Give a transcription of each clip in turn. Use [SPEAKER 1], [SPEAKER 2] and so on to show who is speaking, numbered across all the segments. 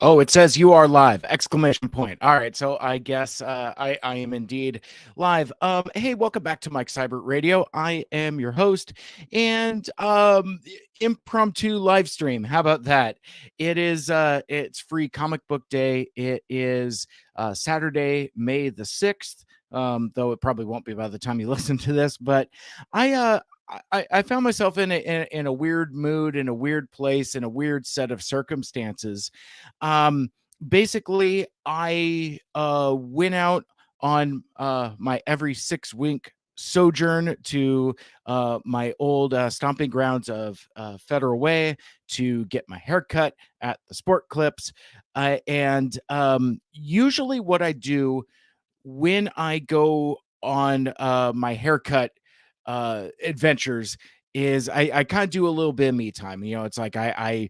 [SPEAKER 1] Oh, it says you are live! Exclamation point. All right, so I guess I am indeed live. Hey, welcome back to Mike Cybert Radio. I am your host, and impromptu live stream. How about that? It's Free Comic Book Day. It is Saturday, May the 6th. Though it probably won't be by the time you listen to this, but I uh I found myself in a weird mood, in a weird place, in a weird set of circumstances. um Basically, I went out on my every 6 week sojourn to my old stomping grounds of Federal Way to get my haircut at the Sport Clips. And usually what I do when I go on my haircut adventures is I kind of do a little bit of me time. You know, it's like I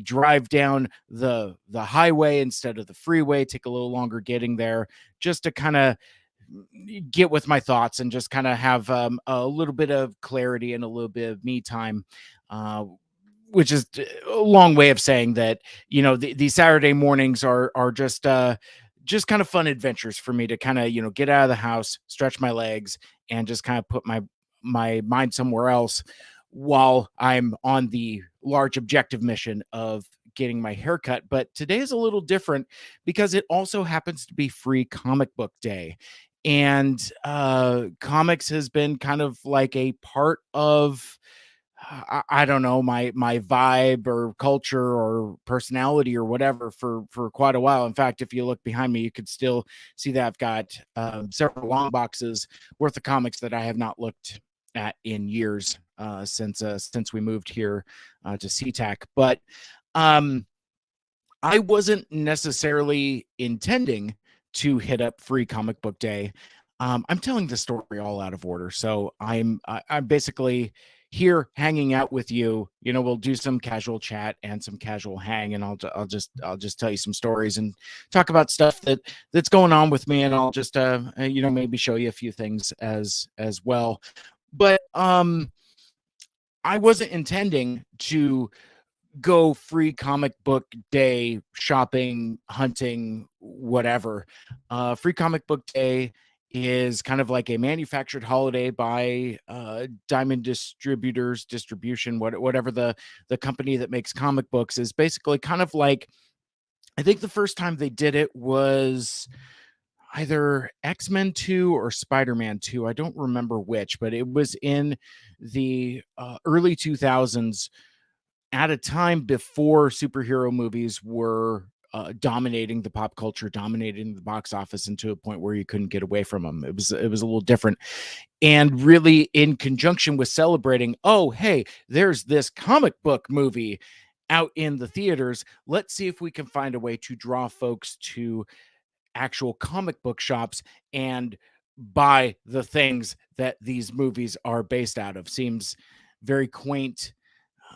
[SPEAKER 1] drive down the highway instead of the freeway, take a little longer getting there, just to kind of get with my thoughts and just kind of have a little bit of clarity and a little bit of me time. Uh, which is a long way of saying that, you know, these Saturday mornings are just kind of fun adventures for me to kind of, you know, get out of the house, stretch my legs, and just kind of put my mind somewhere else while I'm on the large objective mission of getting my haircut. But today is a little different because it also happens to be Free Comic Book Day. And comics has been kind of like a part of I don't know, my vibe or culture or personality or whatever for quite a while. In fact, if you look behind me, you could still see that I've got several long boxes worth of comics that I have not looked at in years since we moved here to SeaTac. But um, I wasn't necessarily intending to hit up Free Comic Book Day. I'm telling the story all out of order, so I'm basically here hanging out with you. You know, we'll do some casual chat and some casual hang, and I'll just tell you some stories and talk about stuff that's going on with me, and I'll just you know, maybe show you a few things as well. But I wasn't intending to go Free Comic Book Day shopping, hunting, whatever. Free Comic Book Day is kind of like a manufactured holiday by Diamond Distributors Distribution, whatever the company that makes comic books is. Basically kind of like, I think the first time they did it was either X-Men 2 or Spider-Man 2. I don't remember which, but it was in the early 2000s, at a time before superhero movies were dominating the pop culture, dominating the box office, and to a point where you couldn't get away from them. It was a little different, and really in conjunction with celebrating, oh hey, there's this comic book movie out in the theaters. Let's see if we can find a way to draw folks to actual comic book shops and buy the things that these movies are based out of. Seems very quaint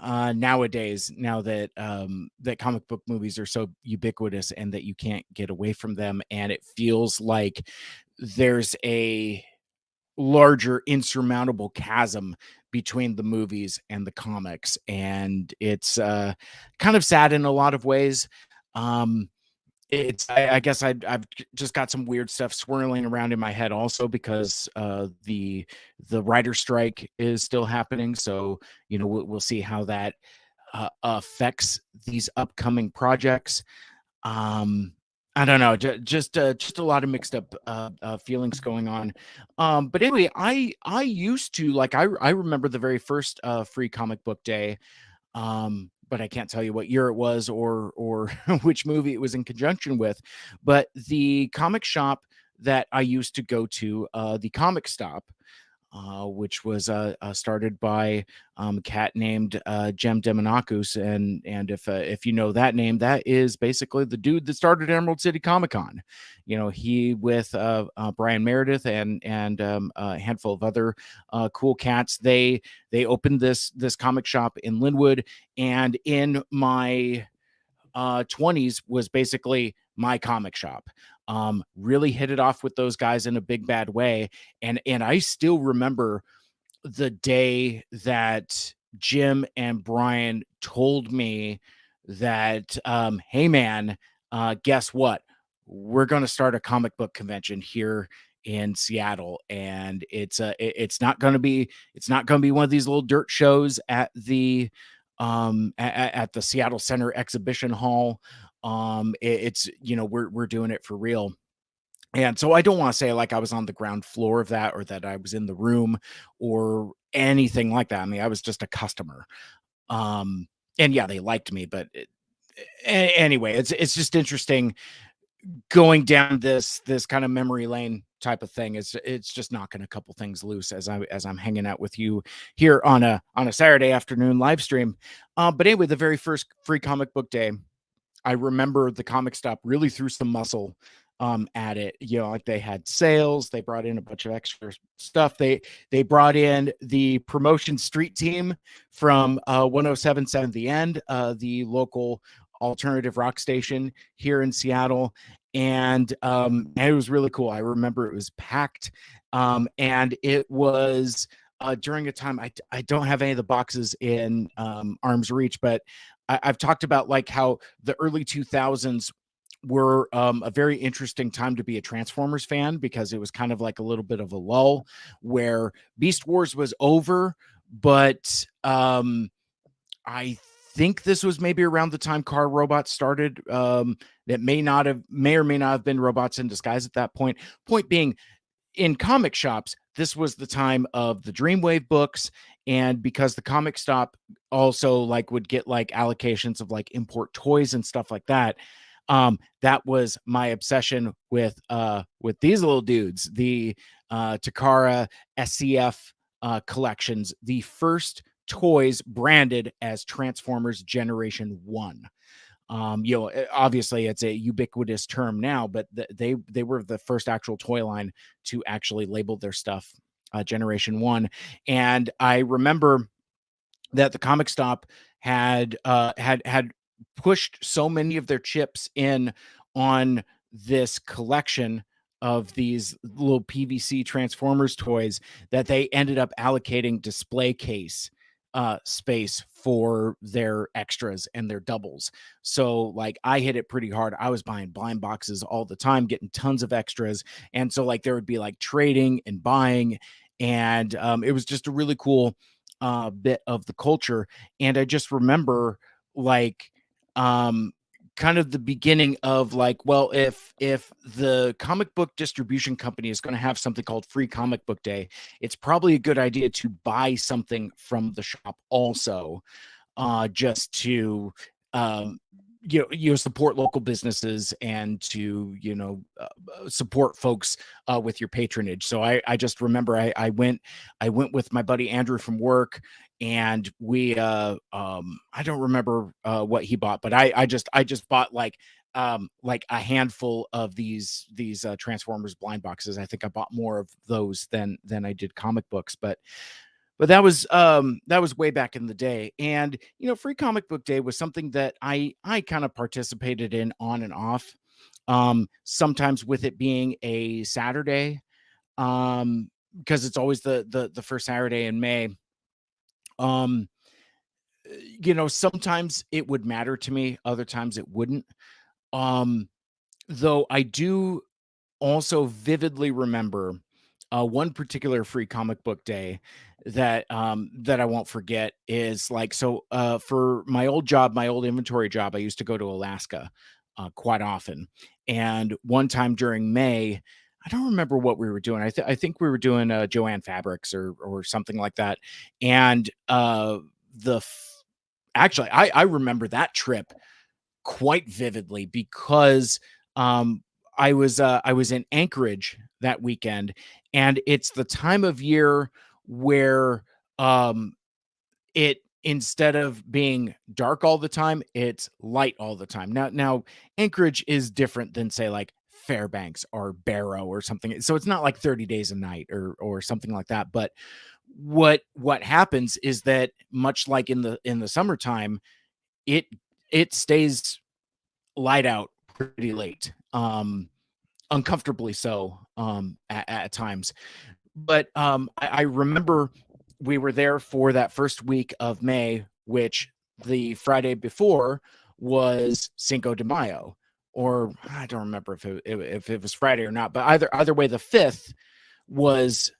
[SPEAKER 1] nowadays, now that that comic book movies are so ubiquitous and that you can't get away from them, and it feels like there's a larger insurmountable chasm between the movies and the comics, and it's kind of sad in a lot of ways. um I guess I've just got some weird stuff swirling around in my head also because the writer strike is still happening. So, you know, we'll see how that affects these upcoming projects. Um, I don't know, just a lot of mixed up feelings going on. But anyway, I used to like I remember the very first Free Comic Book Day, but I can't tell you what year it was or which movie it was in conjunction with. But the comic shop that I used to go to, the Comic Stop, which was started by a cat named Jem Demonakus, and if you know that name, that is basically the dude that started Emerald City Comic Con. You know, he with Brian Meredith and a handful of other cool cats. They opened this comic shop in Linwood, and in my 20s was basically my comic shop. Really hit it off with those guys in a big bad way, and I still remember the day that Jim and Brian told me that, hey man, guess what? We're going to start a comic book convention here in Seattle, and it's not going to be one of these little dirt shows at the at the Seattle Center Exhibition Hall. It's we're doing it for real. And so I don't want to say like I was on the ground floor of that, or that I was in the room or anything like that. I mean, I was just a customer. Um, and yeah, they liked me, but anyway, it's just interesting going down this kind of memory lane type of thing. It's just knocking a couple things loose as I'm hanging out with you here on a Saturday afternoon live stream. But anyway, the very first free comic book day, I remember the Comic Stop really threw some muscle at it. Like they had sales, they brought in a bunch of extra stuff. They brought in the promotion street team from 1077 The End, the local alternative rock station here in Seattle. And it was really cool. I remember it was packed. And it was during a time I don't have any of the boxes in arm's reach, but I've talked about like how the early 2000s were a very interesting time to be a Transformers fan, because it was kind of like a little bit of a lull where Beast Wars was over, but I think this was maybe around the time Car Robots started. That may or may not have been Robots in Disguise at that point. Point being, in comic shops, this was the time of the Dreamwave books. And because the Comic Stop also like would get like allocations of like import toys and stuff like that, that was my obsession with these little dudes, the Takara SCF collections, the first toys branded as Transformers Generation 1. Obviously it's a ubiquitous term now, but they were the first actual toy line to actually label their stuff Generation 1. And I remember that the Comic Stop had pushed so many of their chips in on this collection of these little PVC Transformers toys that they ended up allocating display case space for their extras and their doubles. So like I hit it pretty hard. I was buying blind boxes all the time, getting tons of extras. And so like there would be like trading and buying. And it was just a really cool bit of the culture. And I just remember like kind of the beginning of like, well, if the comic book distribution company is going to have something called Free Comic Book Day, it's probably a good idea to buy something from the shop also, just to support local businesses and to support folks with your patronage. So I just remember I went with my buddy Andrew from work, and we I don't remember what he bought, but I just bought like a handful of these Transformers blind boxes. I think I bought more of those than I did comic books, but that was way back in the day. And Free Comic Book Day was something that I kind of participated in on and off, sometimes with it being a Saturday, because it's always the first Saturday in May. Sometimes it would matter to me, other times it wouldn't. Though I do also vividly remember one particular Free Comic Book Day that I won't forget is like, so for my old inventory job, I used to go to Alaska quite often. And one time during May, I don't remember what we were doing. I think we were doing Joanne Fabrics or something like that. And actually, I remember that trip quite vividly, because I was in Anchorage that weekend, and it's the time of year where it, instead of being dark all the time, it's light all the time. Now Anchorage is different than say like Fairbanks or Barrow or something. So it's not like 30 days a night or something like that. But what happens is that, much like in the summertime, it stays light out pretty late, uncomfortably so, at times. But I remember we were there for that first week of May, which the Friday before was Cinco de Mayo, or I don't remember if it was Friday or not, but either way, the 5th was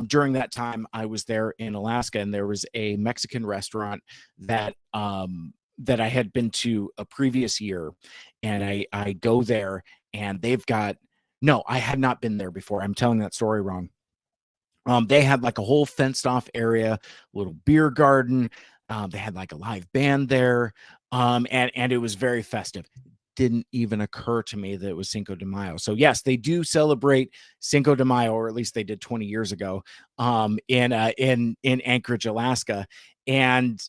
[SPEAKER 1] during that time I was there in Alaska, and there was a Mexican restaurant that I had been to a previous year, and I go there, and they've got no, I had not been there before. I'm telling that story wrong. They had like a whole fenced off area, little beer garden. They had like a live band there, and it was very festive. Didn't even occur to me that it was Cinco de Mayo. So yes, they do celebrate Cinco de Mayo, or at least they did 20 years ago, in Anchorage, Alaska. And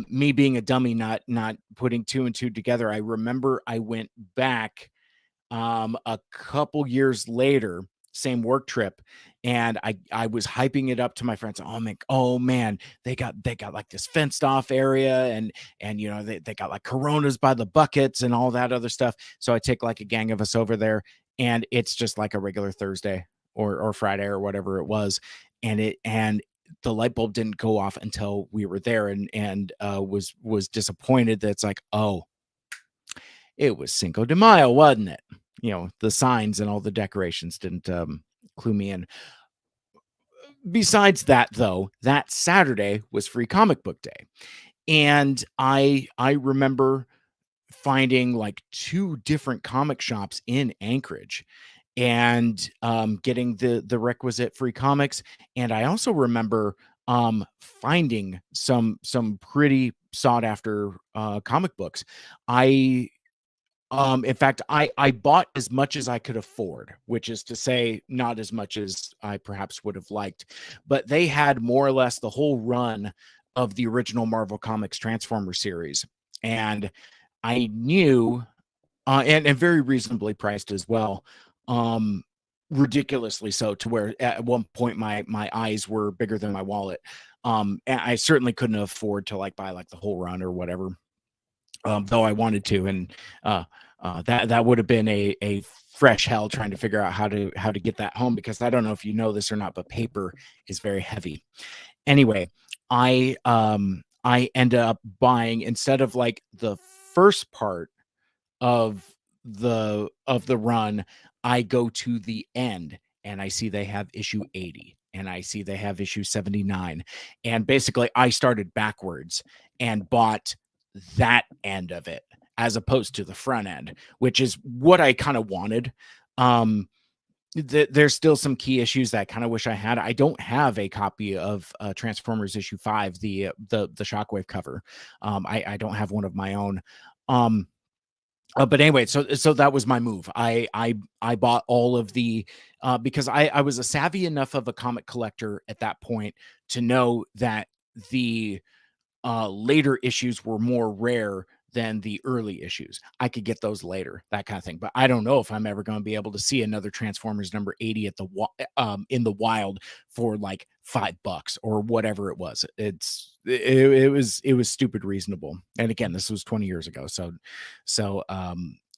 [SPEAKER 1] me being a dummy, not putting two and two together, I remember I went back a couple years later, same work trip, and I was hyping it up to my friends. Oh man, they got like this fenced off area, and you know they got like Coronas by the buckets and all that other stuff. So I take like a gang of us over there, and it's just like a regular Thursday or Friday or whatever it was, and the light bulb didn't go off until we were there, and was disappointed that it's like, oh, it was Cinco de Mayo, wasn't it? You know, the signs and all the decorations didn't clue me in. Besides that, though, that Saturday was Free Comic Book Day, and I remember finding like two different comic shops in Anchorage, and getting the requisite free comics. And I also remember finding some pretty sought after comic books. I in fact, I bought as much as I could afford, which is to say, not as much as I perhaps would have liked, but they had more or less the whole run of the original Marvel Comics Transformer series, and I knew, and very reasonably priced as well, um, ridiculously so, to where at one point my eyes were bigger than my wallet. And I certainly couldn't afford to like buy like the whole run or whatever, though I wanted to, and that would have been a fresh hell trying to figure out how to get that home, because I don't know if you know this or not, but paper is very heavy. Anyway, I ended up buying, instead of like the first part of the run, I go to the end and I see they have issue 80 and I see they have issue 79, and basically I started backwards and bought that end of it as opposed to the front end, which is what I kind of wanted. Um there's still some key issues that I kind of wish I had. I don't have a copy of Transformers issue 5, the Shockwave cover. I don't have one of my own. Um but anyway, so that was my move. I bought all of the because I was a savvy enough of a comic collector at that point to know that the later issues were more rare than the early issues. I could get those later, that kind of thing. But I don't know if I'm ever going to be able to see another Transformers number 80 at in the wild for like $5 or whatever it was. It was stupid reasonable. And again, this was 20 years ago.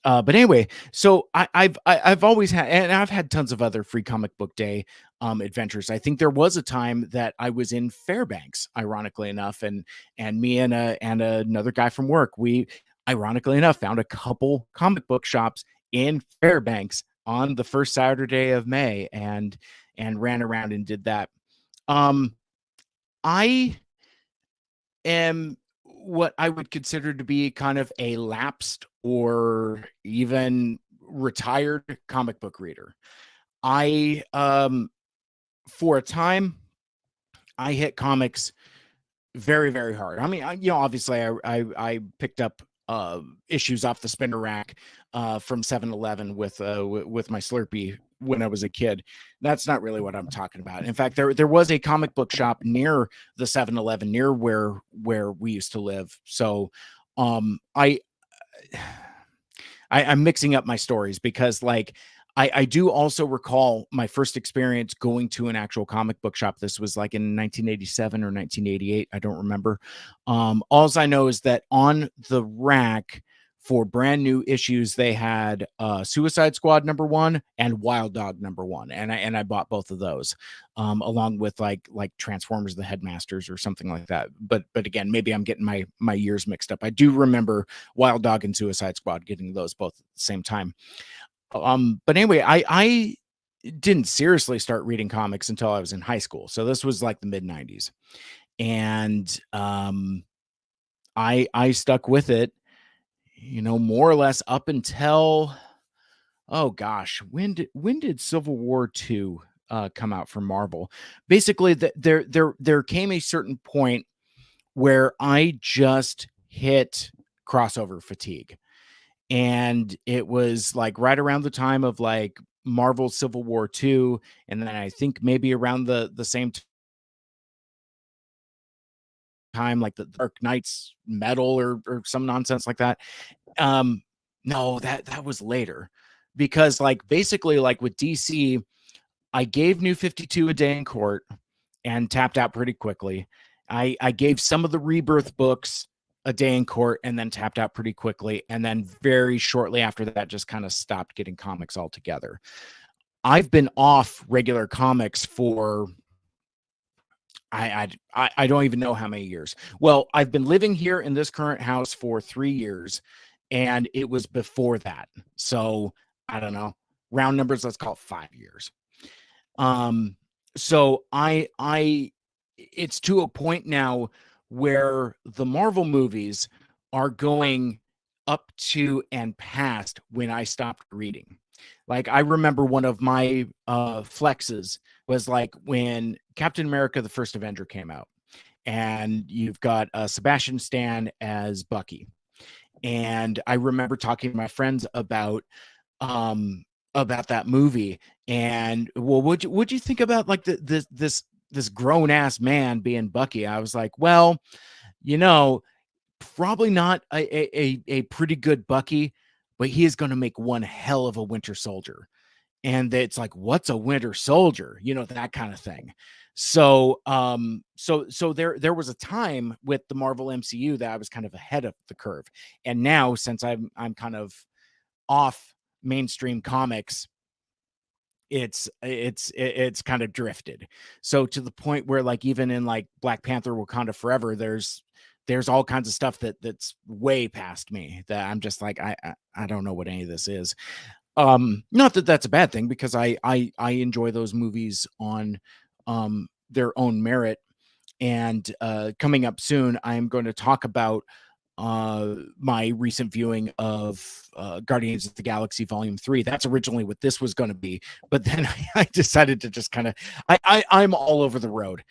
[SPEAKER 1] But anyway, so I've always had, and I've had tons of other free comic book day adventures. I think there was a time that I was in Fairbanks, ironically enough, and me and another guy from work, we ironically enough found a couple comic book shops in Fairbanks on the first Saturday of May, and ran around and did that. I am what I would consider to be kind of a lapsed or even retired comic book reader. I for a time I hit comics very, very hard. I mean, obviously I picked up issues off the spinner rack from 7-Eleven with my Slurpee when I was a kid. That's not really what I'm talking about. In fact, there was a comic book shop near the 7-Eleven, near where we used to live. So I'm mixing up my stories, because like I do also recall my first experience going to an actual comic book shop. This was like in 1987 or 1988. I don't remember. All I know is that on the rack for brand new issues, they had Suicide Squad #1 and Wild Dog #1, and I bought both of those, along with like Transformers: The Headmasters or something like that. But again, maybe I'm getting my years mixed up. I do remember Wild Dog and Suicide Squad, getting those both at the same time. But anyway, I didn't seriously start reading comics until I was in high school. So this was like the mid 90s. And I stuck with it, more or less up until, oh gosh, when did Civil War 2 come out from Marvel? Basically, there came a certain point where I just hit crossover fatigue. And it was like right around the time of like Marvel Civil War 2, and then I think maybe around the same time, like the Dark Knight's Metal or some nonsense like that. No, that was later, because like basically like with DC, I gave New 52 a day in court and tapped out pretty quickly. I gave some of the Rebirth books a day in court and then tapped out pretty quickly. And then very shortly after that, just kind of stopped getting comics altogether. I've been off regular comics for I don't even know how many years. Well, I've been living here in this current house for 3 years, and it was before that. So I don't know, round numbers, let's call it 5 years. So I it's to a point now where the Marvel movies are going up to and past when I stopped reading. Like I remember one of my flexes was like when Captain America: The First Avenger came out, and you've got Sebastian Stan as Bucky. And I remember talking to my friends about that movie, and well, what'd you think about like this grown ass man being Bucky? I was like, well, probably not a pretty good Bucky, but he is going to make one hell of a Winter Soldier. And it's like, what's a Winter Soldier? That kind of thing. So so there was a time with the Marvel MCU that I was kind of ahead of the curve. And now, since I'm kind of off mainstream comics, it's kind of drifted. So to the point where like even in like Black Panther: Wakanda Forever, there's all kinds of stuff that's way past me that I'm just like, I don't know what any of this is. Not that that's a bad thing, because I enjoy those movies on their own merit. And coming up soon, I'm going to talk about my recent viewing of Guardians of the Galaxy Volume 3. That's originally what this was going to be, but then I decided to just kind of I'm all over the road.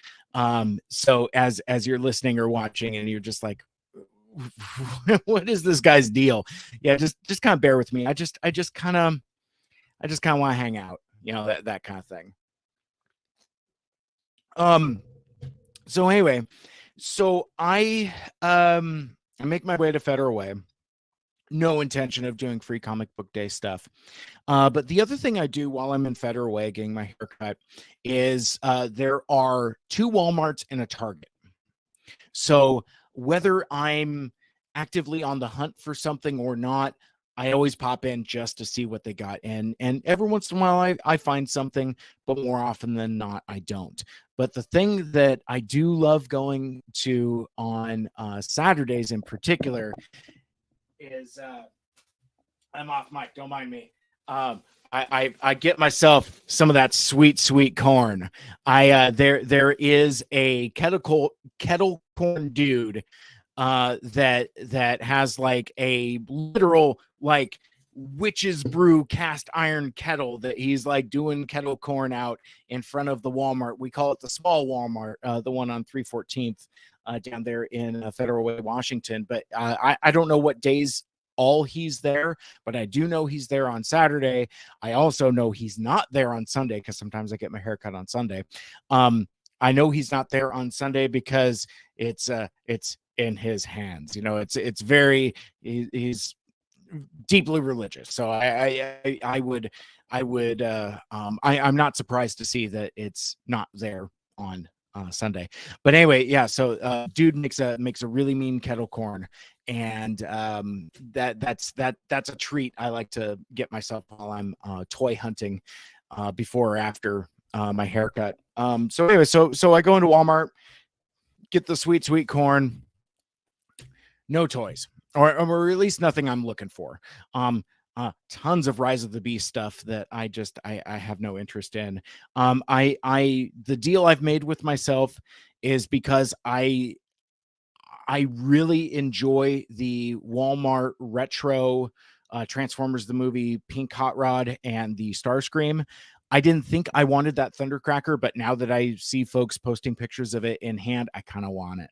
[SPEAKER 1] So as you're listening or watching and you're just like, what is this guy's deal? Yeah, just kind of bear with me. I just kind of want to hang out, that kind of thing. So anyway, so I make my way to Federal Way. No intention of doing free comic book day stuff. But the other thing I do while I'm in Federal Way getting my haircut is there are 2 Walmarts and a Target. So whether I'm actively on the hunt for something or not, I always pop in just to see what they got. And every once in a while I find something, but more often than not, I don't. But the thing that I do love going to on Saturdays in particular is I'm off mic, don't mind me. I get myself some of that sweet corn. There is a kettle corn dude that has like a literal like witch's brew cast iron kettle that he's like doing kettle corn out in front of the Walmart. We call it the small Walmart, the one on 314th down there in Federal Way, Washington. But I don't know what days all he's there, but I do know he's there on Saturday. I also know he's not there on Sunday, because sometimes I get my hair cut on Sunday. I know he's not there on Sunday because it's in his hands. It's very, he's deeply religious. So I'm not surprised to see that it's not there on Sunday. But anyway, yeah. So dude makes a really mean kettle corn, and that's a treat I like to get myself while I'm toy hunting before or after my haircut. So anyway, so I go into Walmart, get the sweet corn, no toys, or at least nothing I'm looking for. Tons of Rise of the Beast stuff that I have no interest in. I the deal I've made with myself is because I really enjoy the Walmart retro Transformers the movie Pink Hot Rod and the Starscream. I didn't think I wanted that Thundercracker, but now that I see folks posting pictures of it in hand, I kind of want it.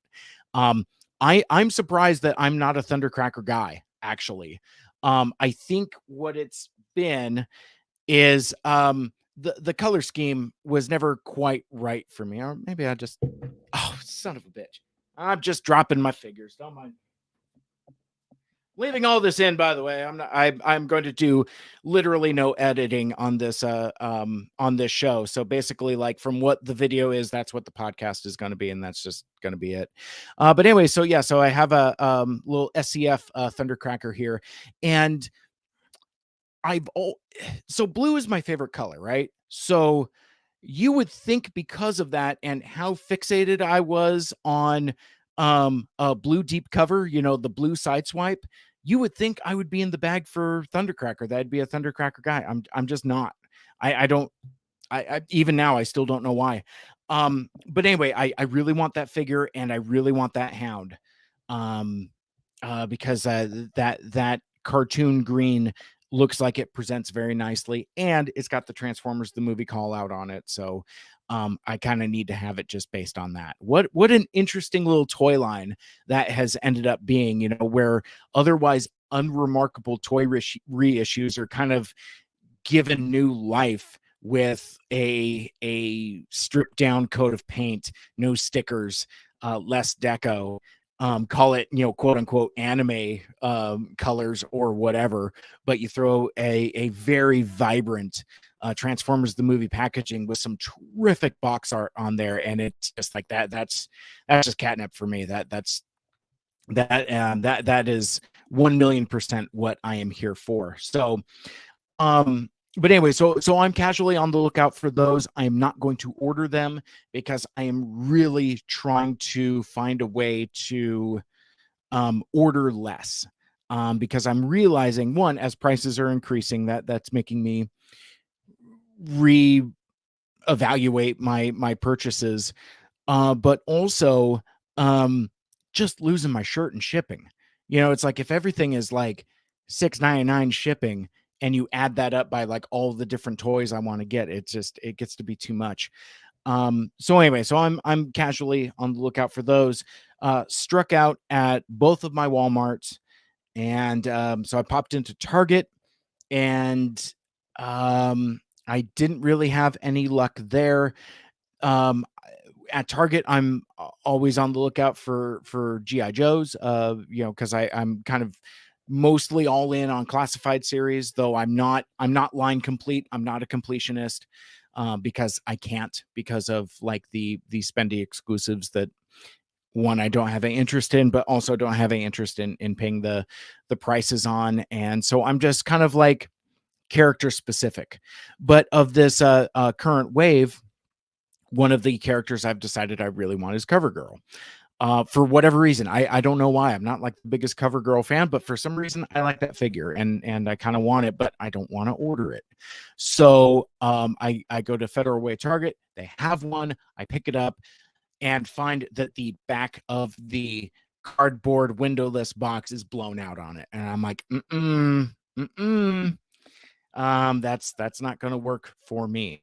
[SPEAKER 1] Um, I'm surprised that I'm not a Thundercracker guy, actually. I think what it's been is the color scheme was never quite right for me. Or maybe I just, oh, son of a bitch. I'm just dropping my figures. Don't mind. Leaving all this in, by the way, I'm going to do literally no editing on this show. So basically, like from what the video is, that's what the podcast is going to be, and that's just going to be it. But anyway, so yeah, so I have a little SCF Thundercracker here, and so blue is my favorite color, right? So you would think because of that and how fixated I was on a blue deep cover, the blue side swipe, you would think I would be in the bag for Thundercracker. That'd be a Thundercracker guy. I'm just not. I don't I even now I still don't know why. But anyway, I really want that figure and I really want that hound. Um because that cartoon green looks like it presents very nicely, and it's got the Transformers the movie call out on it. So I kind of need to have it just based on that. What an interesting little toy line that has ended up being, where otherwise unremarkable toy reissues are kind of given new life with a stripped down coat of paint, no stickers, less deco, call it, quote unquote anime colors or whatever, but you throw a very vibrant Transformers the movie packaging with some terrific box art on there, and it's just like that. That's just catnip for me. That is 1,000,000% what I am here for. So but anyway, so I'm casually on the lookout for those. I am not going to order them because I am really trying to find a way to order less. Because I'm realizing, one, as prices are increasing, that's making me reevaluate my purchases. But also just losing my shirt and shipping. It's like if everything is like $6.99 shipping and you add that up by like all the different toys I want to get, it gets to be too much. So anyway, so I'm casually on the lookout for those. Struck out at both of my Walmarts, and so I popped into Target, and I didn't really have any luck there. Um, at Target, I'm always on the lookout for GI Joes. Because I'm kind of mostly all in on classified series, though I'm not line complete. I'm not a completionist because I can't, because of like the spendy exclusives that, one, I don't have any interest in, but also don't have any interest in paying the prices on, and so I'm just kind of like character specific. But of this current wave, one of the characters I've decided I really want is CoverGirl. For whatever reason, I don't know why. I'm not like the biggest CoverGirl fan, but for some reason I like that figure, and I kind of want it, but I don't want to order it. So I go to Federal Way Target. They have one. I pick it up and find that the back of the cardboard windowless box is blown out on it, and I'm like, that's not going to work for me.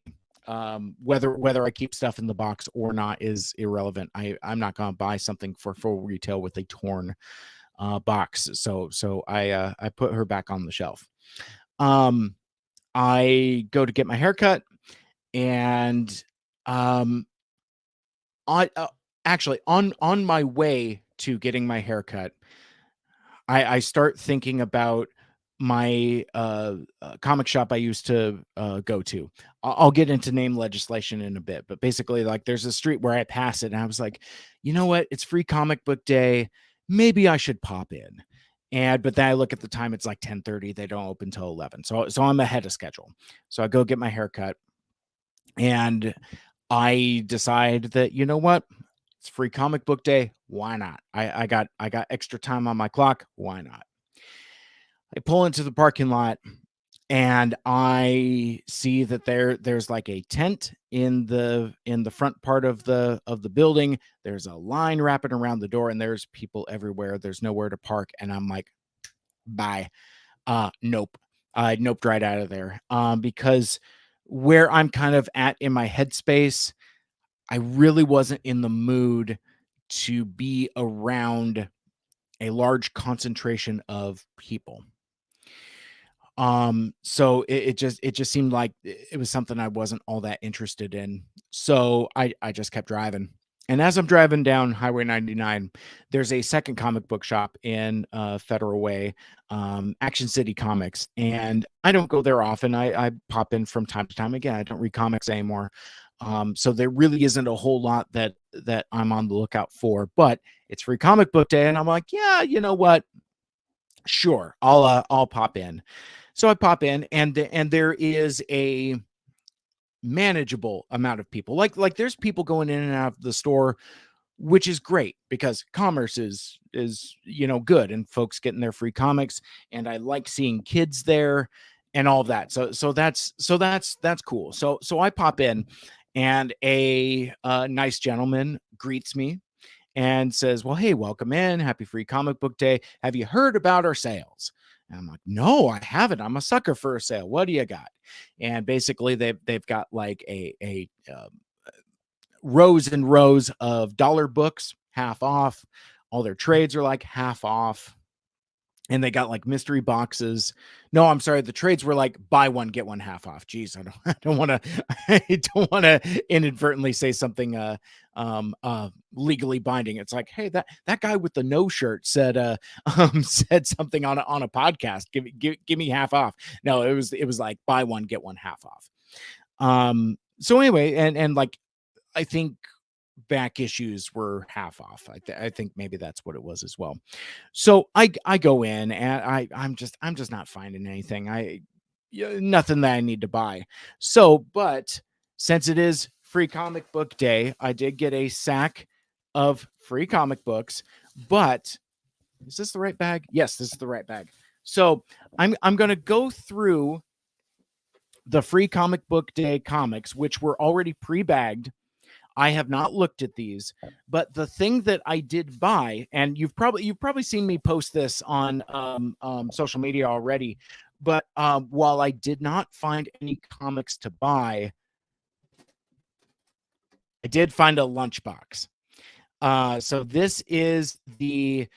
[SPEAKER 1] Whether I keep stuff in the box or not is irrelevant. I'm not going to buy something for full retail with a torn box. So I put her back on the shelf. I go to get my haircut, and actually on my way to getting my haircut, I start thinking about my comic shop I used to go to. I'll get into name legislation in a bit, but basically, like, there's a street where I pass it, and I was like, you know what? It's free comic book day. Maybe I should pop in. But then I look at the time; it's like 10:30. They don't open till 11, so I'm ahead of schedule. So I go get my haircut, and I decide that, you know what? It's free comic book day. Why not? I got extra time on my clock. Why not? I pull into the parking lot and I see that there's like a tent in the front part of the building. There's a line wrapping around the door and there's people everywhere. There's nowhere to park. And I'm like, bye. Nope. I noped right out of there. Because where I'm kind of at in my headspace, I really wasn't in the mood to be around a large concentration of people. So it just seemed like it was something I wasn't all that interested in. So I just kept driving. And as I'm driving down Highway 99, there's a second comic book shop in Federal Way, Action City Comics. And I don't go there often. I pop in from time to time. Again, I don't read comics anymore. So there really isn't a whole lot that I'm on the lookout for, but it's free comic book day. And I'm like, yeah, you know what? Sure, I'll pop in. So I pop in, and there is a manageable amount of people. Like there's people going in and out of the store, which is great because commerce is good and folks getting their free comics, and I like seeing kids there and all of that. So that's cool. So I pop in, and a nice gentleman greets me and says, "Well, hey, welcome in. Happy free comic book day. Have you heard about our sales?" And I'm like, "No, I haven't. I'm a sucker for a sale. What do you got?" And basically, they've got like a rows and rows of dollar books, half off. All their trades are like half off, and they got like mystery boxes. No, I'm sorry, the trades were like buy one get one half off. Geez, I don't want to I don't want to inadvertently say something legally binding. It's like, hey, that guy with the no shirt said said something on a podcast. Give me half off. No, it was like buy one get one half off. So anyway, and like I think back issues were half off. I think maybe that's what it was as well. So I go in and I'm just not finding anything. Nothing that I need to buy. So, but since it is free comic book day, I did get a sack of free comic books. But is this the right bag? Yes, this is the right bag. So I'm gonna go through the free comic book day comics, which were already pre-bagged. I have not looked at these, but the thing that I did buy, and you've probably seen me post this on social media already, but while I did not find any comics to buy, I did find a lunchbox. So this is the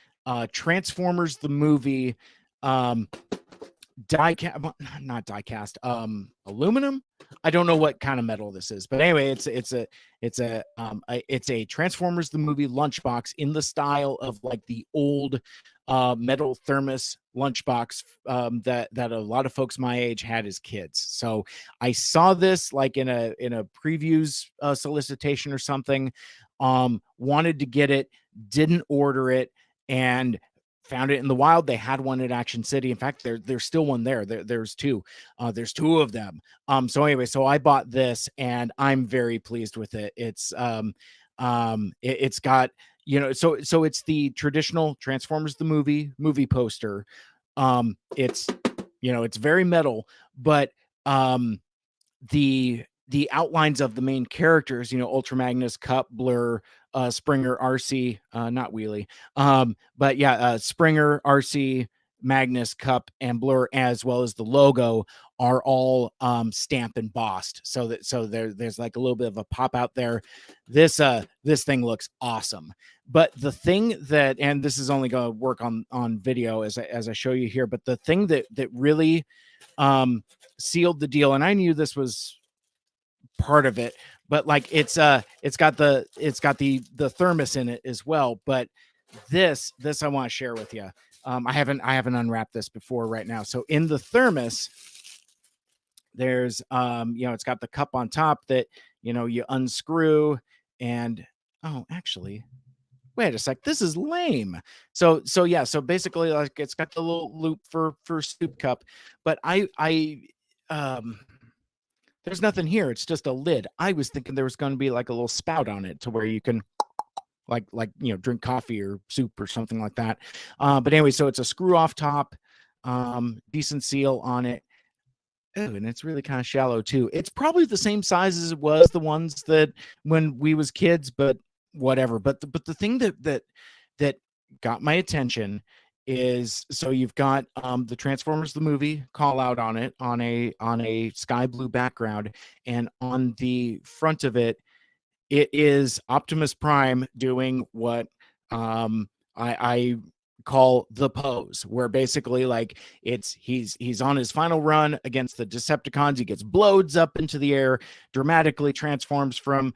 [SPEAKER 1] Transformers the movie not die cast, aluminum. I don't know what kind of metal this is, but anyway, it's a Transformers the movie lunchbox in the style of like the old metal thermos lunchbox that a lot of folks my age had as kids. So I saw this like in a previews solicitation or something. Wanted to get it, didn't order it, and found it in the wild. They had one at Action City. In fact, there's still one there. There's two. There's two of them. So anyway, so I bought this and I'm very pleased with it. It's got, so it's the traditional Transformers the movie poster. It's it's very metal, but the outlines of the main characters, Ultra Magnus, Cup, Blur, Springer, RC, not Wheelie, but yeah, Springer, RC, Magnus, Cup, and Blur, as well as the logo, are all stamp embossed, so there's like a little bit of a pop out there. This thing looks awesome. But the thing that, and this is only going to work on video as I show you here, but the thing that really sealed the deal, and I knew this was part of it, but like it's got the thermos in it as well, but This I want to share with you. I haven't unwrapped this before right now. So in the thermos, there's it's got the cup on top that you unscrew, and oh, actually, wait a sec, this is lame. So yeah, so basically, like, it's got the little loop for soup cup, but I um there's nothing here. It's just a lid. I was thinking there was going to be like a little spout on it to where you can drink coffee or soup or something like that. But anyway, so it's a screw off top, decent seal on it. Oh, and it's really kind of shallow too. It's probably the same size as it was the ones that when we was kids, but whatever. But the thing that got my attention is, so you've got the Transformers the movie call out on it on a sky blue background, and on the front of it, it is Optimus Prime doing what I call the pose, where basically, like, he's on his final run against the Decepticons. He gets blows up into the air, dramatically transforms from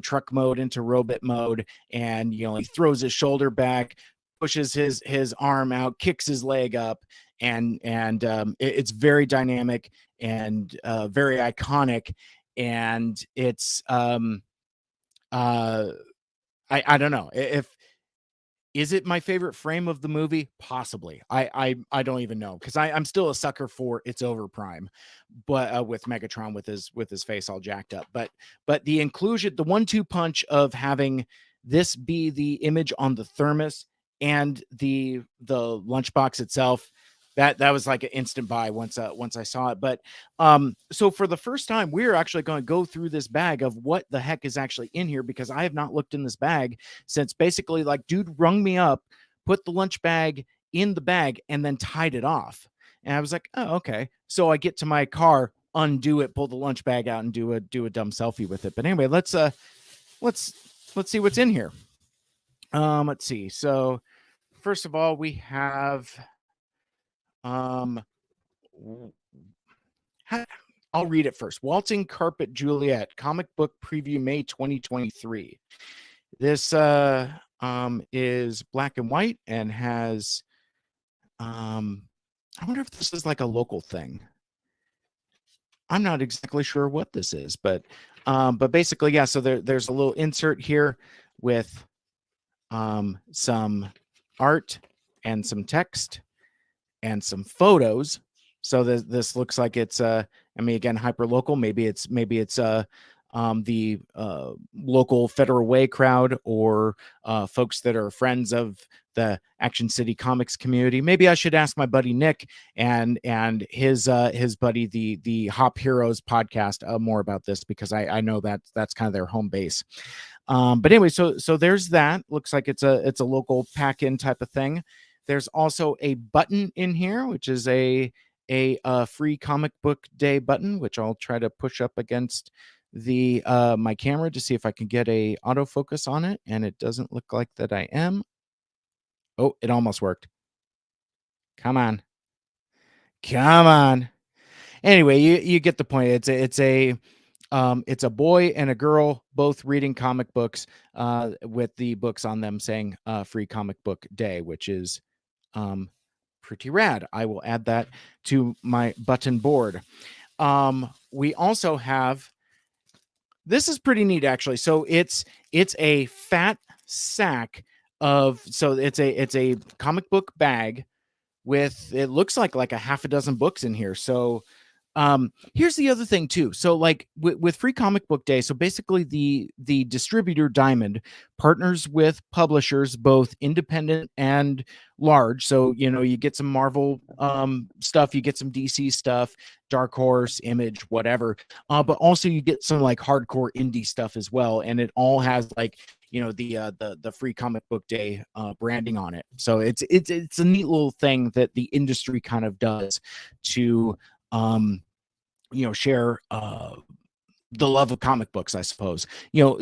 [SPEAKER 1] truck mode into robot mode, and he throws his shoulder back, pushes his arm out, kicks his leg up, and it's very dynamic and very iconic, and it's uh I don't know if is it my favorite frame of the movie? Possibly. I don't even know, because I'm still a sucker for It's Over Prime, but with Megatron with his face all jacked up. But the inclusion, the 1-2 punch of having this be the image on the thermos and the lunchbox itself, that was like an instant buy once I saw it. But so for the first time, we're actually going to go through this bag of what the heck is actually in here, because I have not looked in this bag since, basically, like, dude rung me up, put the lunch bag in the bag, and then tied it off. And I was like, oh, okay. So I get to my car, undo it, pull the lunch bag out, and do a dumb selfie with it. But anyway, let's see what's in here. Let's see. So first of all, we have I'll read it first. Waltzing Carpet Juliet, comic book preview, May 2023. This is black and white and has I wonder if this is like a local thing. I'm not exactly sure what this is, but basically, yeah, so there's a little insert here with some art and some text and some photos. So this looks like it's I mean, again, hyper local. Maybe it's the local Federal Way crowd, or folks that are friends of the Action City Comics community. Maybe I should ask my buddy Nick and his buddy, the Hop Heroes podcast, more about this, because I know that's kind of their home base. But anyway, so there's that. Looks like it's a local pack-in type of thing. There's also a button in here, which is a free comic book day button, which I'll try to push up against the my camera to see if I can get a autofocus on it, and it doesn't look like that I am. Oh, it almost worked. Come on. Anyway, you get the point. It's a boy and a girl both reading comic books, with the books on them saying free comic book day, which is pretty rad. I will add that to my button board. We also have, this is pretty neat, actually. So it's a fat sack of, so it's a comic book bag with, it looks like a half a dozen books in here. So here's the other thing too. So, like, with Free Comic Book Day, so basically the distributor Diamond partners with publishers, both independent and large. So you get some Marvel stuff, you get some DC stuff, Dark Horse, Image, whatever, but also you get some like hardcore indie stuff as well, and it all has like the Free Comic Book Day branding on it. So it's a neat little thing that the industry kind of does to share the love of comic books, I suppose.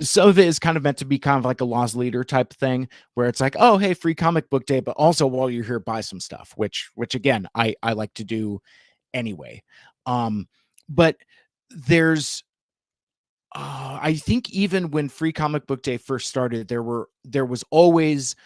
[SPEAKER 1] Some of it is kind of meant to be kind of like a lost leader type thing, where it's like, oh, hey, Free Comic Book Day, but also while you're here, buy some stuff, which again, I like to do anyway. But there's I think even when Free Comic Book Day first started, there was always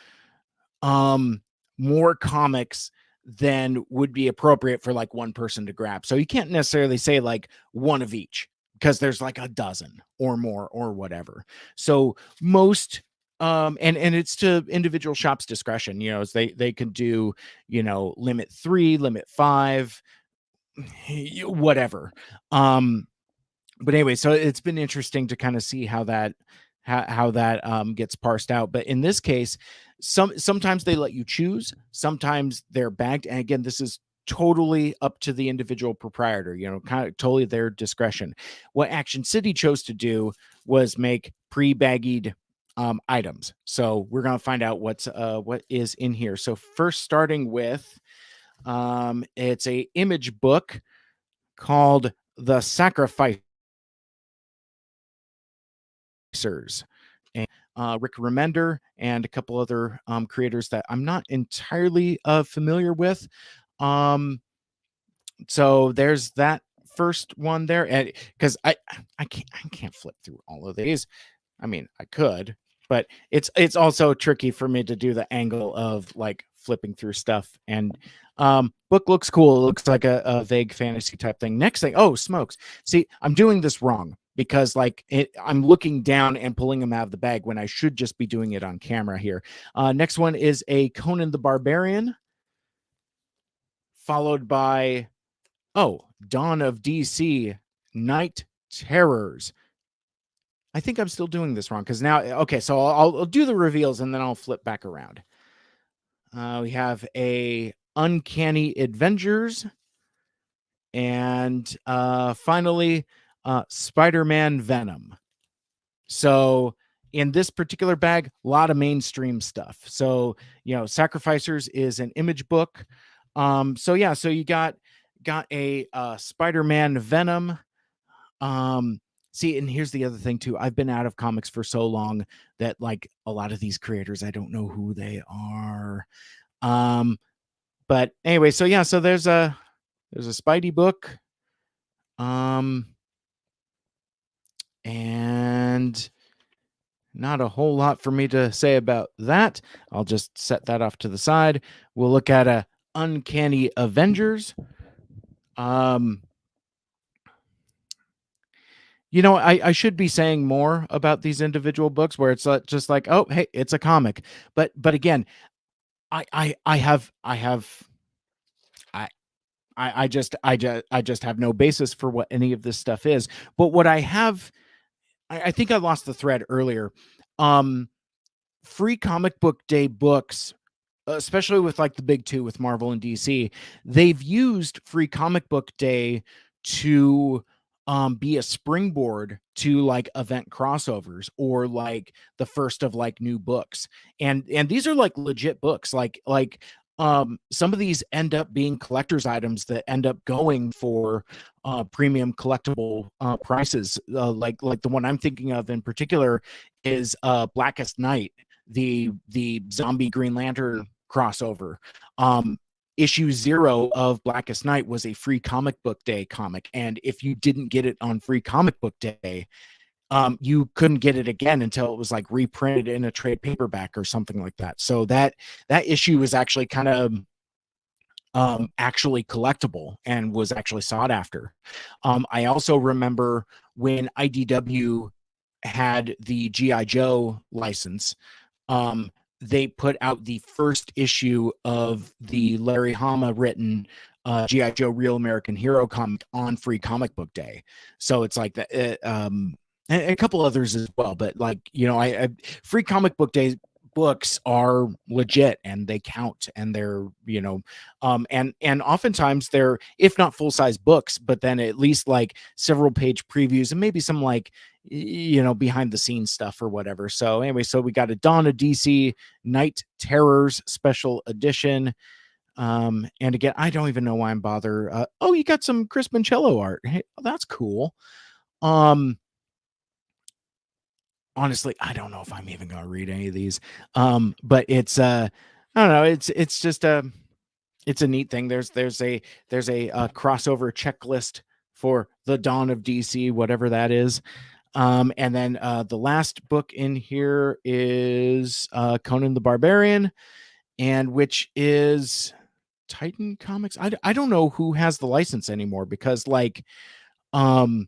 [SPEAKER 1] um, more comics than would be appropriate for like one person to grab. So you can't necessarily say like one of each because there's like a dozen or more or whatever. So most and it's to individual shops discretion, you know, as they can do, you know, limit 3, limit 5, whatever. But anyway, so it's been interesting to kind of see how that gets parsed out. But in this case, sometimes they let you choose, sometimes they're bagged. And again, this is totally up to the individual proprietor, you know, kind of totally their discretion. What Action City chose to do was make pre-baggied items. So we're gonna find out what is in here. So first, starting with it's a image book called The Sacrifice and Rick Remender and a couple other creators that I'm not entirely familiar with. So there's that first one there, and because I can't flip through all of these. I mean, I could, but it's also tricky for me to do the angle of like flipping through stuff. And book looks cool. It looks like a vague fantasy type thing. Next thing, oh smokes! See, I'm doing this wrong because like I'm looking down and pulling them out of the bag when I should just be doing it on camera here. Next one is a Conan the Barbarian, followed by Dawn of DC, Night Terrors. I think I'm still doing this wrong because now, okay, so I'll do the reveals and then I'll flip back around. We have a Uncanny Avengers, and finally, Spider-Man Venom. So in this particular bag, a lot of mainstream stuff. So, you know, Sacrificers is an image book. So yeah, so you got a Spider-Man Venom. See, and here's the other thing too. I've been out of comics for so long that like a lot of these creators, I don't know who they are. But anyway, so yeah, so there's a Spidey book. And not a whole lot for me to say about that. I'll just set that off to the side. We'll look at a Uncanny Avengers. You know, I should be saying more about these individual books where it's just like, oh, hey, it's a comic. But again, I just have no basis for what any of this stuff is. But what I have, I think I lost the thread earlier. Free Comic Book Day books, especially with like the big two with Marvel and DC, they've used Free Comic Book Day to be a springboard to like event crossovers or like the first of like new books. And these are like legit books. Like some of these end up being collector's items that end up going for premium collectible prices. Like the one I'm thinking of in particular is Blackest Night, the zombie Green Lantern crossover. Issue 0 of Blackest Night was a Free Comic Book Day comic, and if you didn't get it on Free Comic Book Day, you couldn't get it again until it was like reprinted in a trade paperback or something like that. So that issue was actually kind of actually collectible and was actually sought after. I also remember when IDW had the G.I. Joe license, they put out the first issue of the Larry Hama written G.I. Joe Real American Hero comic on Free Comic Book Day. So it's like that, and a couple others as well. But like, you know, I Free Comic Book Day books are legit and they count, and they're, you know, and oftentimes they're, if not full-size books, but then at least like several page previews and maybe some like, you know, behind the scenes stuff or whatever. So anyway, so we got a Dawn of DC Night Terrors special edition. And again, I don't even know why I'm bother. Oh, you got some Chris Mancello art. Hey, that's cool. Honestly, I don't know if I'm even gonna read any of these. But it's I don't know, it's just it's a neat thing. There's a crossover checklist for the Dawn of DC, whatever that is. And then the last book in here is Conan the Barbarian. and which is Titan Comics. I don't know who has the license anymore, because like um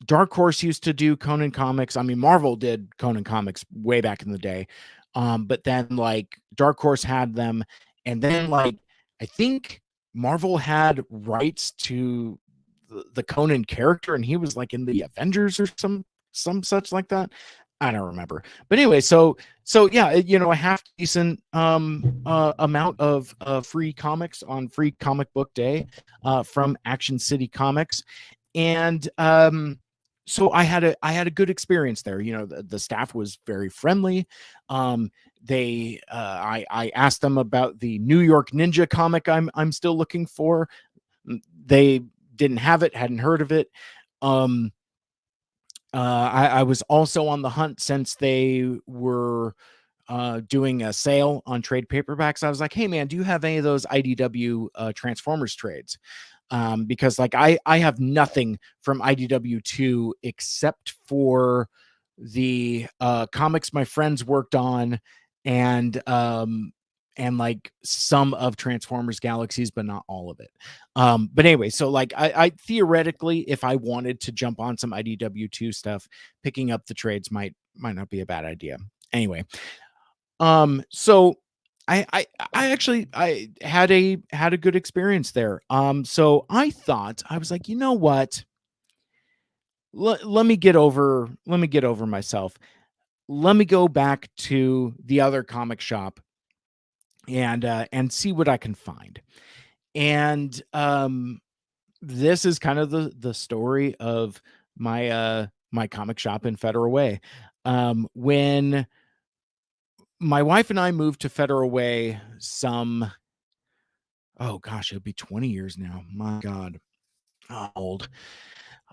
[SPEAKER 1] Dark Horse used to do Conan Comics. I mean, Marvel did Conan Comics way back in the day. But then like Dark Horse had them, and then like I think Marvel had rights to the Conan character, and he was like in the Avengers or some such like that. I don't remember. But anyway, so yeah, a half decent amount of free comics on Free Comic Book Day from Action City Comics. And so I had a good experience there. The staff was very friendly. I asked them about the New York Ninja comic I'm still looking for. They didn't have it, hadn't heard of it. I was also on the hunt, since they were doing a sale on trade paperbacks. I was like, hey man, do you have any of those IDW Transformers trades? Because like I have nothing from IDW2 except for the comics my friends worked on, and like some of Transformers Galaxies, but not all of it. But anyway, so like I theoretically, if I wanted to jump on some IDW2 stuff, picking up the trades might not be a bad idea. Anyway, so I actually I had a good experience there. So I thought, I was like, you know what? Let me get over myself. Let me go back to the other comic shop and see what I can find. And this is kind of the story of my comic shop in Federal Way. When my wife and I moved to Federal Way oh gosh, it'll be 20 years now. My God, old.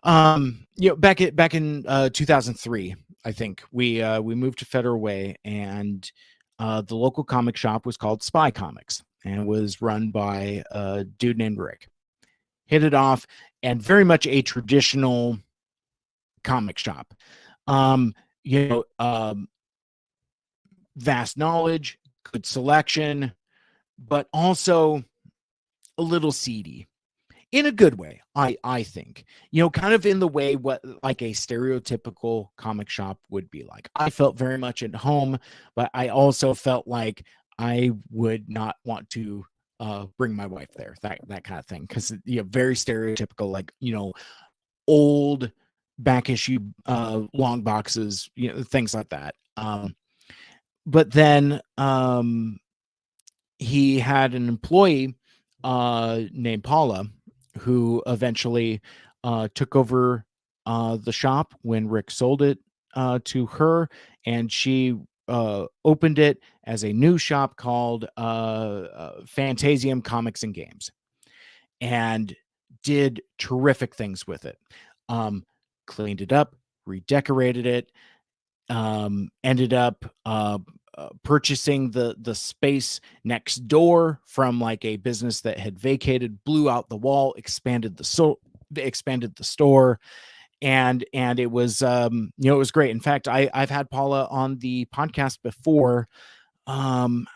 [SPEAKER 1] Back in 2003, I think we moved to Federal Way, and the local comic shop was called Spy Comics, and was run by a dude named Rick. Hit it off, and very much a traditional comic shop. Um, you know, um, Vast knowledge, good selection, but also a little seedy in a good way. I think, kind of in the way what like a stereotypical comic shop would be like. I felt very much at home, but I also felt like I would not want to bring my wife there, that kind of thing, because very stereotypical, like old back issue long boxes, things like that. But then he had an employee named Paula, who eventually took over the shop when Rick sold it to her, and she opened it as a new shop called Fantasium Comics and Games, and did terrific things with it. Cleaned it up, redecorated it, ended up purchasing the space next door from like a business that had vacated, blew out the wall, expanded the store, and it was it was great. In fact, I've had Paula on the podcast before, um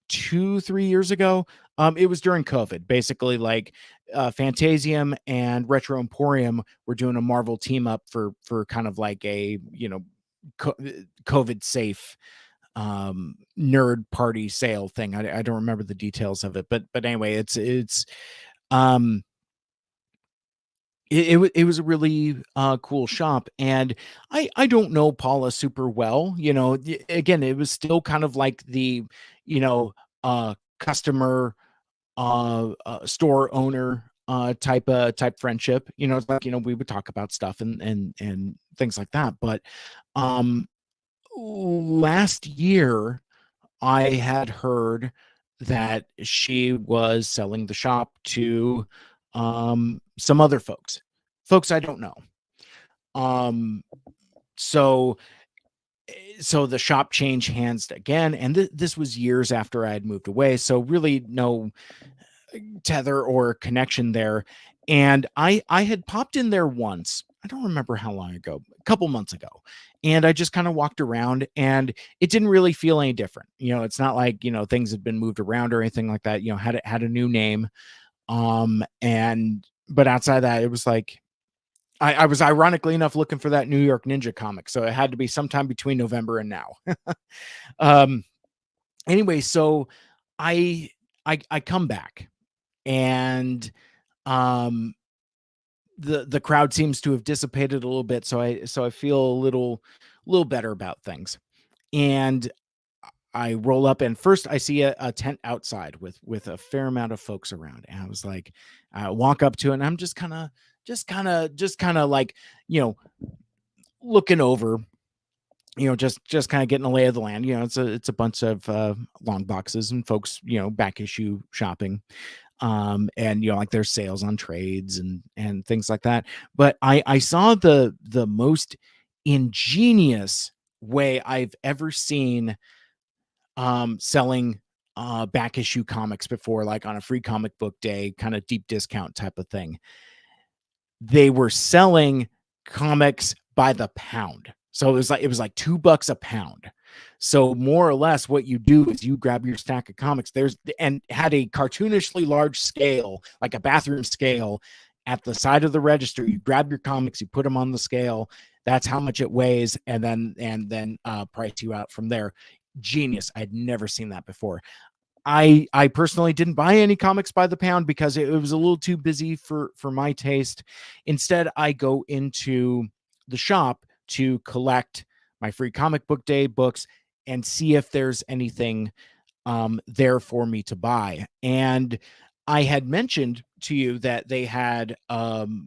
[SPEAKER 1] 2-3 years ago. It was during COVID, basically. Like Fantasium and Retro Emporium were doing a Marvel team up for kind of like a COVID safe nerd party sale thing. I don't remember the details of it, but anyway, it's um it was a really cool shop, and I don't know Paula super well. Again, it was still kind of like the customer store owner type friendship. It's like, we would talk about stuff and things like that. But last year I had heard that she was selling the shop to some other folks I don't know. Um so the shop changed hands again, and this was years after I had moved away, so really no tether or connection there. And I had popped in there once I don't remember how long ago, a couple months ago. And I just kind of walked around and it didn't really feel any different. It's not like, things had been moved around or anything like that. Had a new name. And but outside of that, it was like I was ironically enough looking for that New York Ninja comic. So it had to be sometime between November and now. um anyway, so I I come back and um the crowd seems to have dissipated a little bit, so I feel a little better about things. And I roll up and first I see a tent outside with a fair amount of folks around. And I was like, I walk up to it and I'm just kind of like, you know, looking over, just kind of getting a lay of the land. It's a bunch of long boxes and folks, back issue shopping. And like there's sales on trades and things like that. But I saw the most ingenious way I've ever seen selling back issue comics before, like on a free comic book day, kind of deep discount type of thing. They were selling comics by the pound. So it was like $2 a pound. So more or less what you do is you grab your stack of comics, and had a cartoonishly large scale, like a bathroom scale at the side of the register. You grab your comics, you put them on the scale. That's how much it weighs, and then price you out from there. Genius. I'd never seen that before. I personally didn't buy any comics by the pound because it was a little too busy for my taste. Instead, I go into the shop to collect my free comic book day books and see if there's anything there for me to buy. And I had mentioned to you that they had under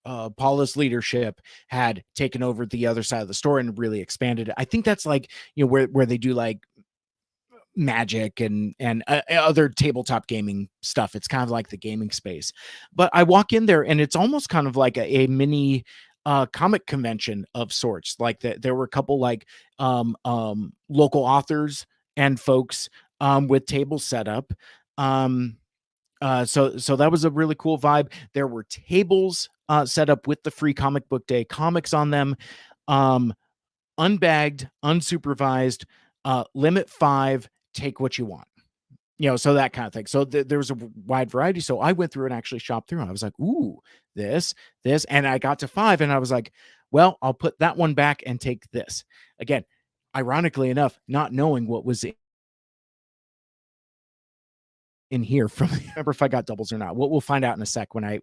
[SPEAKER 1] Paula's leadership had taken over the other side of the store and really expanded it. I think that's like, where they do like Magic and other tabletop gaming stuff. It's kind of like the gaming space. But I walk in there and it's almost kind of like a mini comic convention of sorts. Like there were a couple like local authors and folks with tables set up. So that was a really cool vibe. There were tables set up with the free comic book day comics on them, unbagged, unsupervised, limit 5, take what you want. So that kind of thing. So there was a wide variety. So I went through and actually shopped through. I was like, ooh, this, and I got to 5, and I was like, well, I'll put that one back and take this. Again, ironically enough, not knowing what was in here from remember if I got doubles or not. We'll find out in a sec when I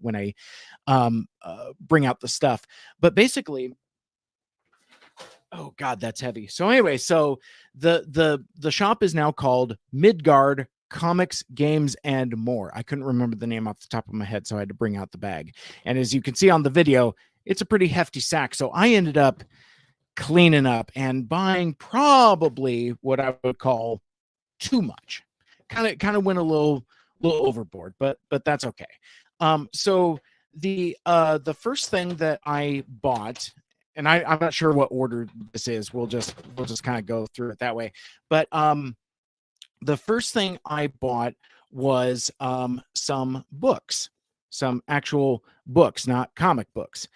[SPEAKER 1] bring out the stuff. But basically, oh God, that's heavy. So anyway, so the shop is now called Midgard Comics, Games, and More. I couldn't remember the name off the top of my head, so I had to bring out the bag. And as you can see on the video, it's a pretty hefty sack. So I ended up cleaning up and buying probably what I would call too much. Kind of went a little overboard, but that's okay. So the first thing that I bought, and I'm not sure what order this is. We'll just kind of go through it that way. But the first thing I bought was some books, some actual books, not comic books.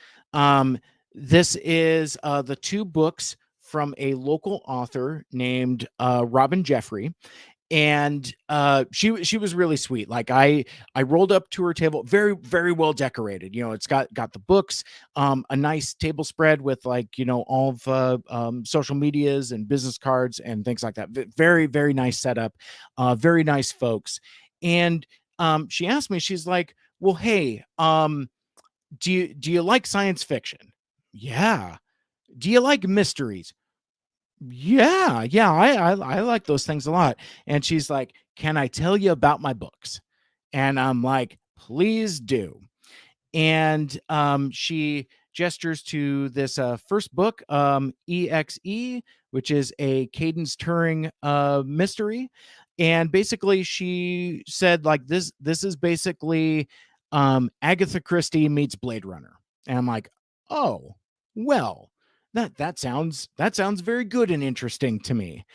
[SPEAKER 1] This is the 2 books from a local author named Robin Jeffrey. And she was really sweet. Like I rolled up to her table, very very well decorated. It's got the books, a nice table spread with like all of social medias and business cards and things like that. Very very nice setup, very nice folks. And she asked me, she's like, well, hey, do you like science fiction? Yeah. Do you like mysteries? Yeah, I like those things a lot. And she's like, can I tell you about my books? And I'm like, please do. And she gestures to this first book, EXE, which is a Cadence Turing mystery. And basically she said like this is basically Agatha Christie meets Blade Runner. And I'm like, oh, well, that sounds very good and interesting to me.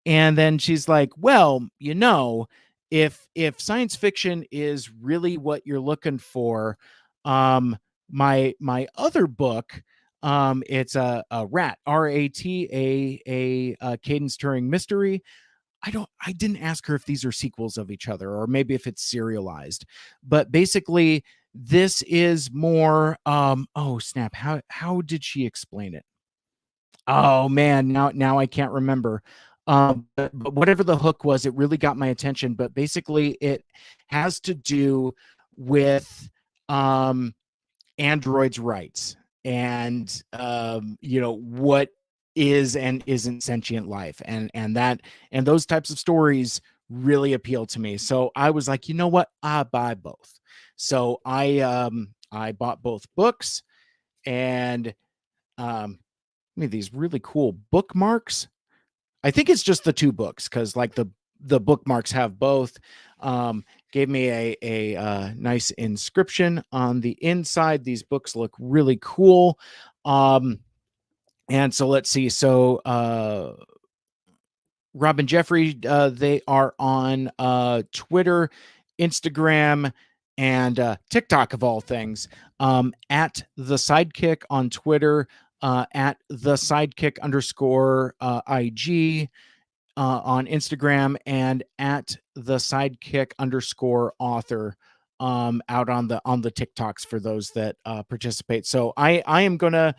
[SPEAKER 1] And then she's like, well, if science fiction is really what you're looking for, um my other book, it's a Rat, R-A-T, a Cadence Turing mystery. I didn't ask her if these are sequels of each other or maybe if it's serialized, but basically this is more oh snap, how did she explain it? Oh man, now I can't remember. But whatever the hook was, it really got my attention. But basically, it has to do with um, androids' rights and what is and isn't sentient life, and those types of stories really appeal to me. So I was like, you know what, I buy both. So I bought both books, and um, I mean, these really cool bookmarks. I think it's just the two books because like the bookmarks have both. Gave me a nice inscription on the inside. These books look really cool. And so let's see. So Rob and Jeffrey, they are on Twitter, Instagram, and TikTok of all things. At the Sidekick on Twitter, at the Sidekick underscore IG on Instagram, and at the Sidekick underscore author out on the TikToks for those that participate. So I am gonna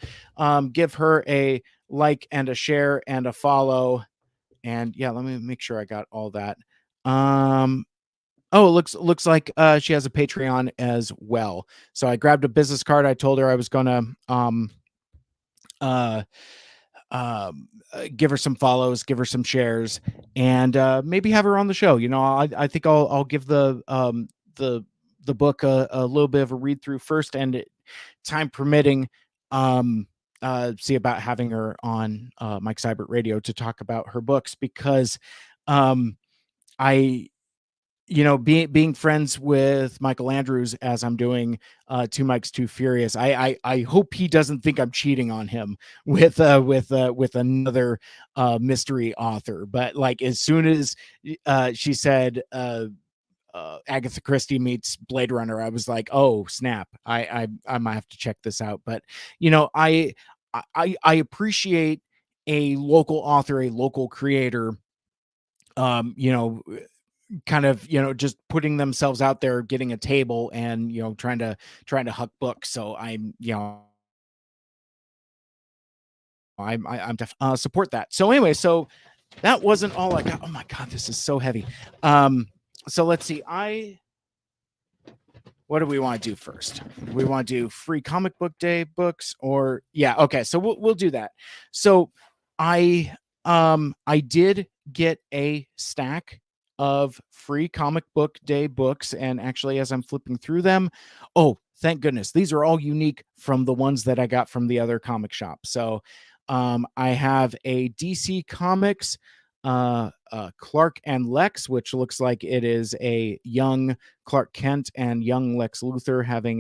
[SPEAKER 1] give her a like and a share and a follow, and yeah, let me make sure I got all that. Oh, it looks like she has a Patreon as well. So I grabbed a business card. I told her I was gonna uh give her some follows, give her some shares, and maybe have her on the show. I think I'll give the the book a little bit of a read through first, and time permitting, um see about having her on Mike Seibert Radio to talk about her books, because um I being friends with Michael Andrews as I'm doing Two Mikes Too Furious, I hope he doesn't think I'm cheating on him with another mystery author. But like as soon as she said Agatha Christie meets Blade Runner, I was like, oh snap, I might have to check this out. But I appreciate a local author, a local creator, um, you know, kind of just putting themselves out there, getting a table, and trying to huck books. So I'm support that. So anyway, so that wasn't all I got. Oh my god, this is so heavy. So let's see. What do we want to do first? We want to do free comic book day books, or yeah, okay. So we'll do that. So I did get a stack of free comic book day books, and actually as I'm flipping through them, oh, thank goodness, these are all unique from the ones that I got from the other comic shop. So I have a DC Comics Clark and Lex, which looks like it is a young Clark Kent and young Lex Luthor having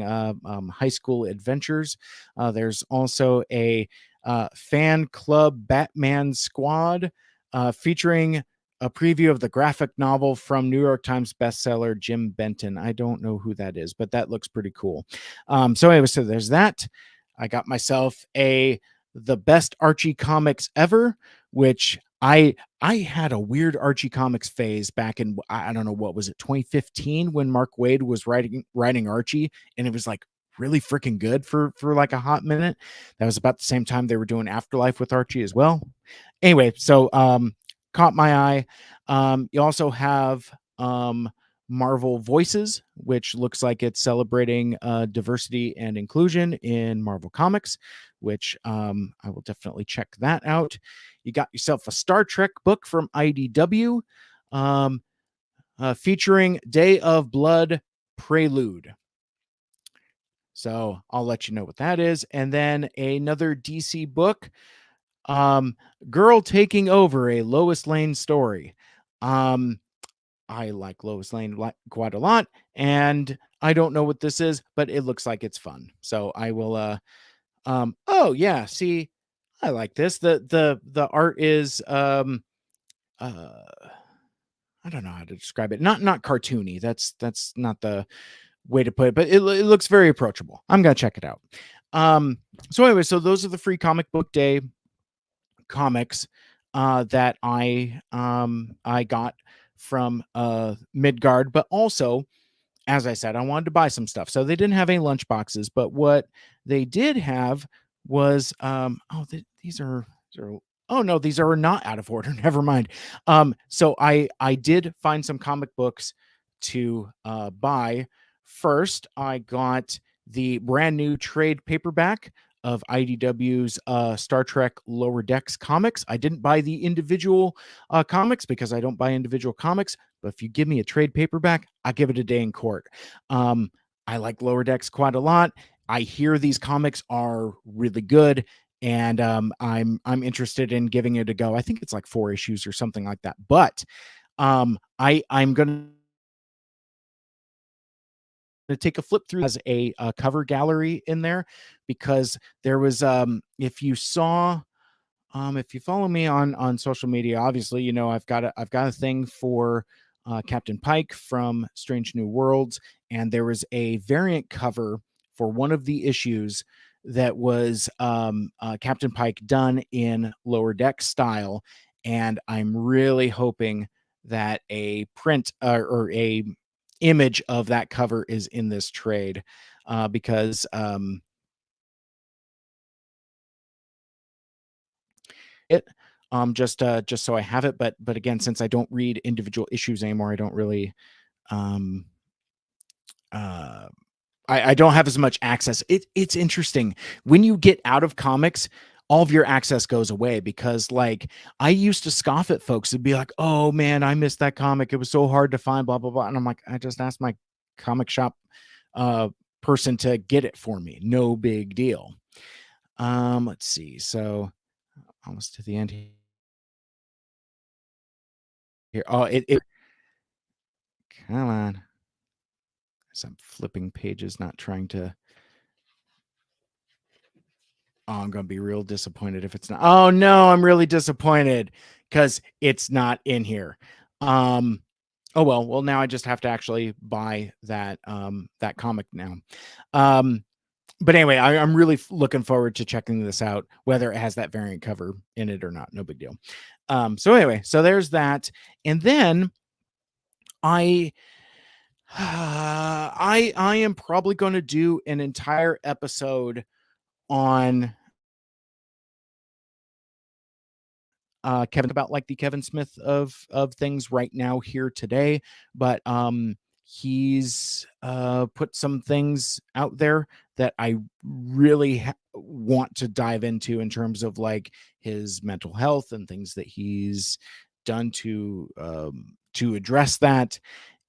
[SPEAKER 1] high school adventures. There's also a fan club Batman Squad featuring a preview of the graphic novel from New York Times bestseller Jim Benton. I don't know who that is, but that looks pretty cool. So anyway, so there's that. I got myself the best Archie comics ever, which I had a weird Archie comics phase back in, I don't know, what was it, 2015, when Mark Waid was writing Archie, and it was like really freaking good for like a hot minute. That was about the same time they were doing Afterlife with Archie as well. Anyway, so caught my eye. You also have Marvel Voices, which looks like it's celebrating diversity and inclusion in Marvel Comics, which I will definitely check that out. You got yourself a Star Trek book from IDW featuring Day of Blood Prelude. So I'll let you know what that is. And then another DC book, Girl Taking Over, a Lois Lane story. I like Lois Lane quite a lot, and I don't know what this is, but it looks like it's fun. So I will oh yeah, see, I like this. The art is uh I don't know how to describe it. Not cartoony. That's not the way to put it, but it looks very approachable. I'm gonna check it out. So anyway, so those are the free comic book day comics that I got from Midgard, but also, as I said, I wanted to buy some stuff. So they didn't have any lunch boxes, but what they did have was these are oh no, these are not out of order. Never mind. So I did find some comic books to buy. First, I got the brand new trade paperback of IDW's Star Trek Lower Decks comics. I didn't buy the individual comics because I don't buy individual comics, but if you give me a trade paperback, I give it a day in court. Um, I like Lower Decks quite a lot. I hear these comics are really good, and I'm interested in giving it a go. I think it's like 4 issues or something like that. But I'm gonna take a flip through as a cover gallery in there, because there was if you saw if you follow me on social media, obviously, you know, I've got a thing for Captain Pike from Strange New Worlds, and there was a variant cover for one of the issues that was Captain Pike done in Lower Deck style, and I'm really hoping that a print or a image of that cover is in this trade, because it just so I have it. But again, since I don't read individual issues anymore, I don't really um uh I don't have as much access. It's interesting when you get out of comics, all of your access goes away, because like I used to scoff at folks and be like, "Oh man, I missed that comic. It was so hard to find, blah blah blah." And I'm like, I just asked my comic shop uh person to get it for me. No big deal. Let's see. So almost to the end here. Oh, it come on. As I'm flipping pages, not trying to. Oh, I'm gonna be real disappointed if it's not. Oh no, I'm really disappointed because it's not in here. Um, oh well, now I just have to actually buy that comic now. Um, but anyway, I'm really looking forward to checking this out, whether it has that variant cover in it or not. No big deal. So anyway, so there's that, and then I I am probably going to do an entire episode on Kevin, about like the Kevin Smith of things right now here today, but he's put some things out there that I really want to dive into in terms of like his mental health and things that he's done to address that.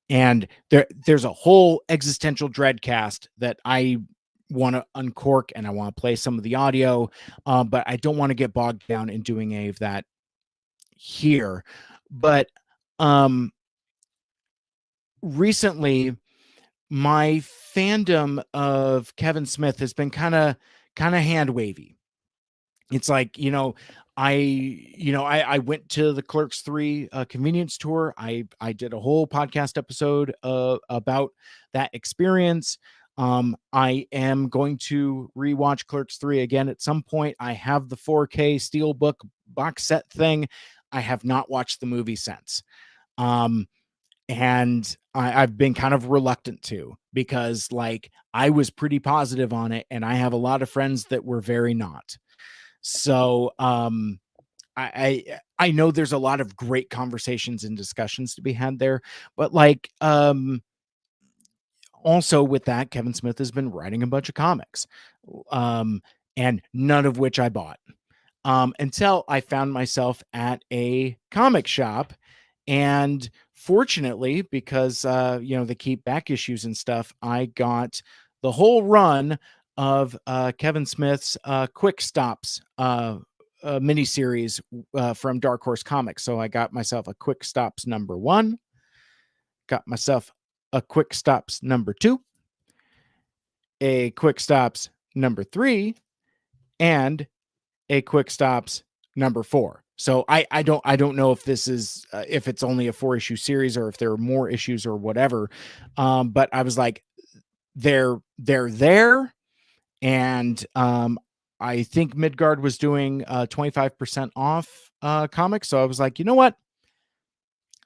[SPEAKER 1] And there's a whole existential dread cast that I want to uncork, and I want to play some of the audio, but I don't want to get bogged down in doing any of that here. But um recently my fandom of Kevin Smith has been kind of hand wavy. It's like, I went to the Clerks 3 convenience tour. I did a whole podcast episode about that experience. I am going to rewatch Clerks 3 again at some point. I have the 4K Steelbook box set thing. I have not watched the movie since. Um, and I've been kind of reluctant to, because like I was pretty positive on it, and I have a lot of friends that were very not. So I know there's a lot of great conversations and discussions to be had there, but like also with that, Kevin Smith has been writing a bunch of comics, um, and none of which I bought, until I found myself at a comic shop. And fortunately, because they keep back issues and stuff, I got the whole run of Kevin Smith's Quick Stops miniseries from Dark Horse Comics. So I got myself a Quick Stops #1, got myself a Quick Stops #2, a Quick Stops #3, and a Quick Stops #4. So I don't know if this is if it's only a 4 issue series or if there are more issues or whatever. But I was like, they're there, and I think Midgard was doing 25% off comics, so I was like, you know what,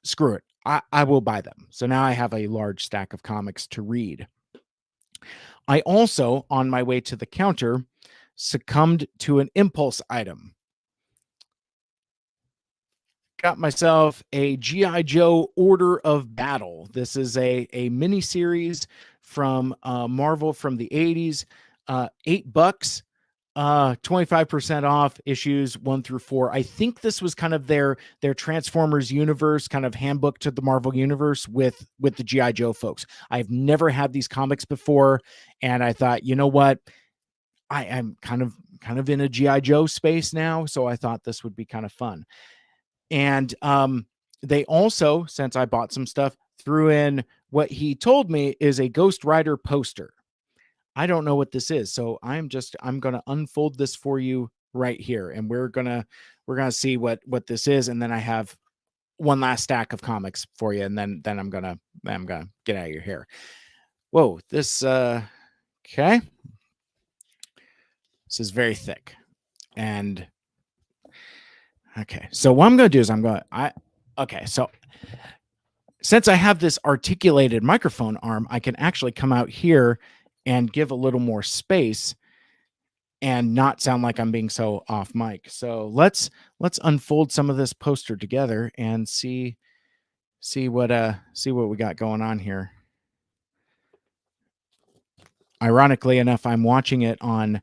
[SPEAKER 1] screw it, I will buy them. So now I have a large stack of comics to read. I also, on my way to the counter, succumbed to an impulse item. Got myself a G.I. Joe Order of Battle. This is a mini series from Marvel from the 80s. $8, 25% off issues 1 through 4. I think this was kind of their Transformers universe, kind of handbook to the Marvel universe with the G.I. Joe folks. I've never had these comics before, and I thought, you know what? I am kind of in a G.I. Joe space now, so I thought this would be kind of fun. And they also, since I bought some stuff, threw in what he told me is a Ghost Rider poster. I don't know what this is, so I'm going to unfold this for you right here, and we're going to see what this is, and then I have one last stack of comics for you, and then I'm going to get out of your hair. Whoa, this okay. This is very thick. And okay, so what I'm going to do is okay, so since I have this articulated microphone arm, I can actually come out here and give a little more space and not sound like I'm being so off mic. So let's unfold some of this poster together and see what we got going on here. Ironically enough, I'm watching it on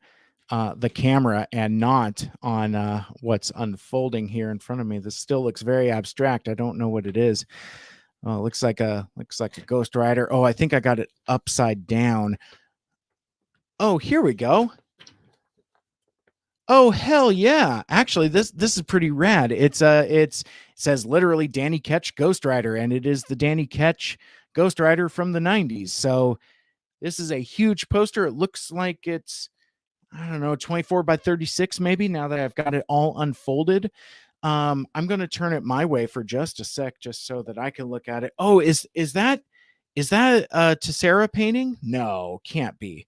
[SPEAKER 1] the camera and not on what's unfolding here in front of me. This still looks very abstract. I don't know what it is. It looks like a Ghost Rider. Oh, I think I got it upside down. Oh, here we go. Oh, hell yeah. Actually, this is pretty rad. It says literally Danny Ketch Ghost Rider, and it is the Danny Ketch Ghost Rider from the 90s. So this is a huge poster. It looks like it's, I don't know, 24 by 36 maybe, now that I've got it all unfolded. I'm going to turn it my way for just a sec, just so that I can look at it. Oh, is that a Tessera painting? No, can't be.